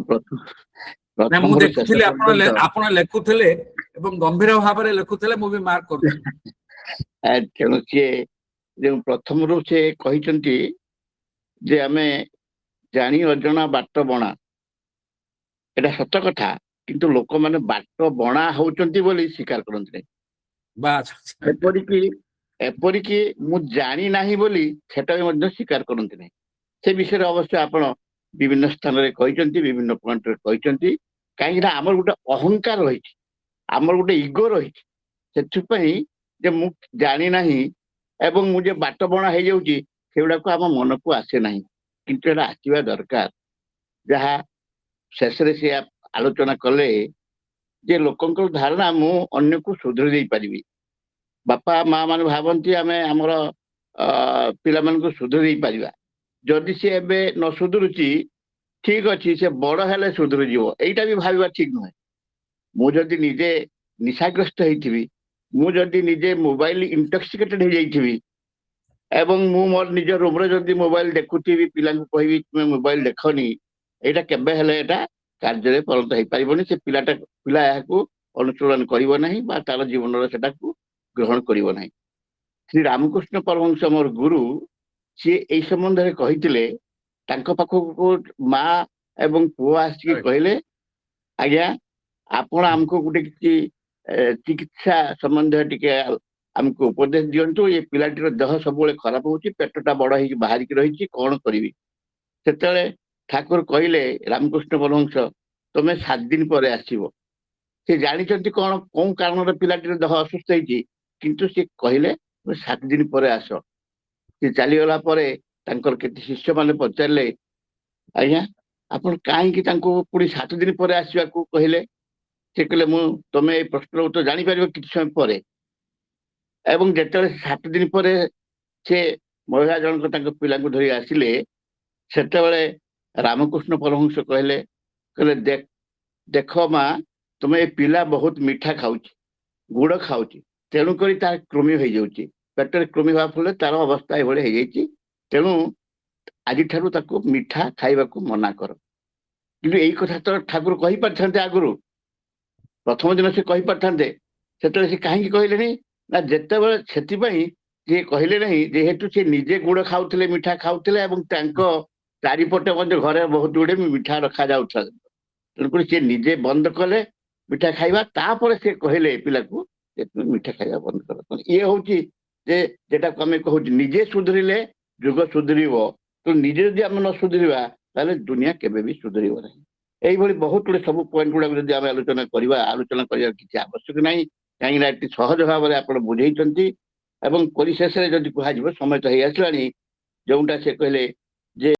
ना मु देखुथिले आपण लेखुथिले एवं गंभीर भाव में लेखुथिले मु भी मार्क करूँ तेणु सी जो प्रथम रू से कहते जे आमे जानी अजना बाट बणा एटा सत कथा किंतु लोक माने बाट बणा होउचंती बोली स्वीकार करंती बास एपरिकी मु जानी नाही बोली सेटा भी मध्य स्वीकार करंती नहीं से विषय अवश्य आपण विभिन्न स्थान रे कहचंती विभिन्न पॉइंट रे कहचंती काहे ना हमर गुटे अहंकार रही हमर गुटे इगो रही सेथु पई जे मु जानी नाही एवं मुझे बाट बणा हो जाऊँगी सेगुड़ा को आम मन को आसे ना किंतु एटा आसवा दरकार जहाँ शेष से आलोचना कले जे लोकंकर धारणा मु अन्य को सुधरी दे पारिबी बापा माँ मान भावती आम आमर पिला मान को सुधरी दे पारिबा जदि सी एबे न सुधरुची ठीक अच्छी से बड़ हेले सुधरी जीव एटा भी भाविबा ठीक नुहे मु जदि निजे निशाग्रस्त होइथिबी मु जदि निजे मोबाइल इंटॉक्सिकेटेड हो जाइथिबी एवं मु मोर निज रूम रे जदि मोबाइल देखुथिबी पिला को कहबी तुम मोबाइल देखनी एटा केबे हेले एटा कार्य रे परिणत हो पारिबनी से पिला याकू अनुसरण करिवो नाही बा तार जीवन रे सेटा को ग्रहण करिवो नाही श्री रामकृष्ण परमहंस मोर गुरु सी एई संबंध रे कहितिले तांको पाखो को माँ एवं पुओ आसी कहले आज्ञा आपण हमको गुटे किछि चिकित्सा संबंध टिके हमको उपदेश दिंतु ये पिलाटीर देह सब खराब होची पेटटा बड़ हो बाहर की रही कौन करी से ठाकुर कहले रामकृष्ण परमहंस तुम्हें 7 दिन पर आसो से जानते कौन कौन कारण पिलाटीर देह असुस्थ होती किंतु सी कहले 7 दिन पर आस सी चलीगला केते शिष्य मैंने पचारे आज्ञा आप कहीं पुणी 7 दिन पर आसवा कहले से कहले मु तुम्हें ये प्रश्न उत्तर जापर किसी समय पर एवं जिते 7 दिन पर से महिला जनक पिला धरी आसिले से रामकृष्ण परमहंस कहले कहले देख माँ तुम्हें पिला बहुत मीठा खाऊची गुड़ खाऊची तेणुक तार कृमि हो जाऊँगी पेटर कृमि हवा फल तार अवस्था ये तेणु आज ठार मीठा खाइबा मना कर कि यही कथा तो ठाकुर कही पारिथांते आगुरु प्रथम दिन से कही पारिथांते से कहीं कहले ना जिते से कहले नहीं जेहेतु से निजे गुड़ खाऊले मीठा खाऊले चारिपटे घरे बहुत गुड़े मीठा रखा जाऊता तेणुक सी निजे बंद कले मीठा खाइबा तापर से कहले पिला को मीठा खाइबा बंद कर ये हूँ जेटा आम कहूँ निजे सुधरिले जुग सुधर तो निजे जब आम न सुधरवा ताले दुनिया केबे भी सुधर ना यही बहुत गुड़े सब पॉइंट गुड़ा जब आम आलोचना करवा आलोचना कर किसी आवश्यक ना कहीं सहज भाव में आप बुझे परिशेष जब कह समय तो हो आसला जोटा से कहले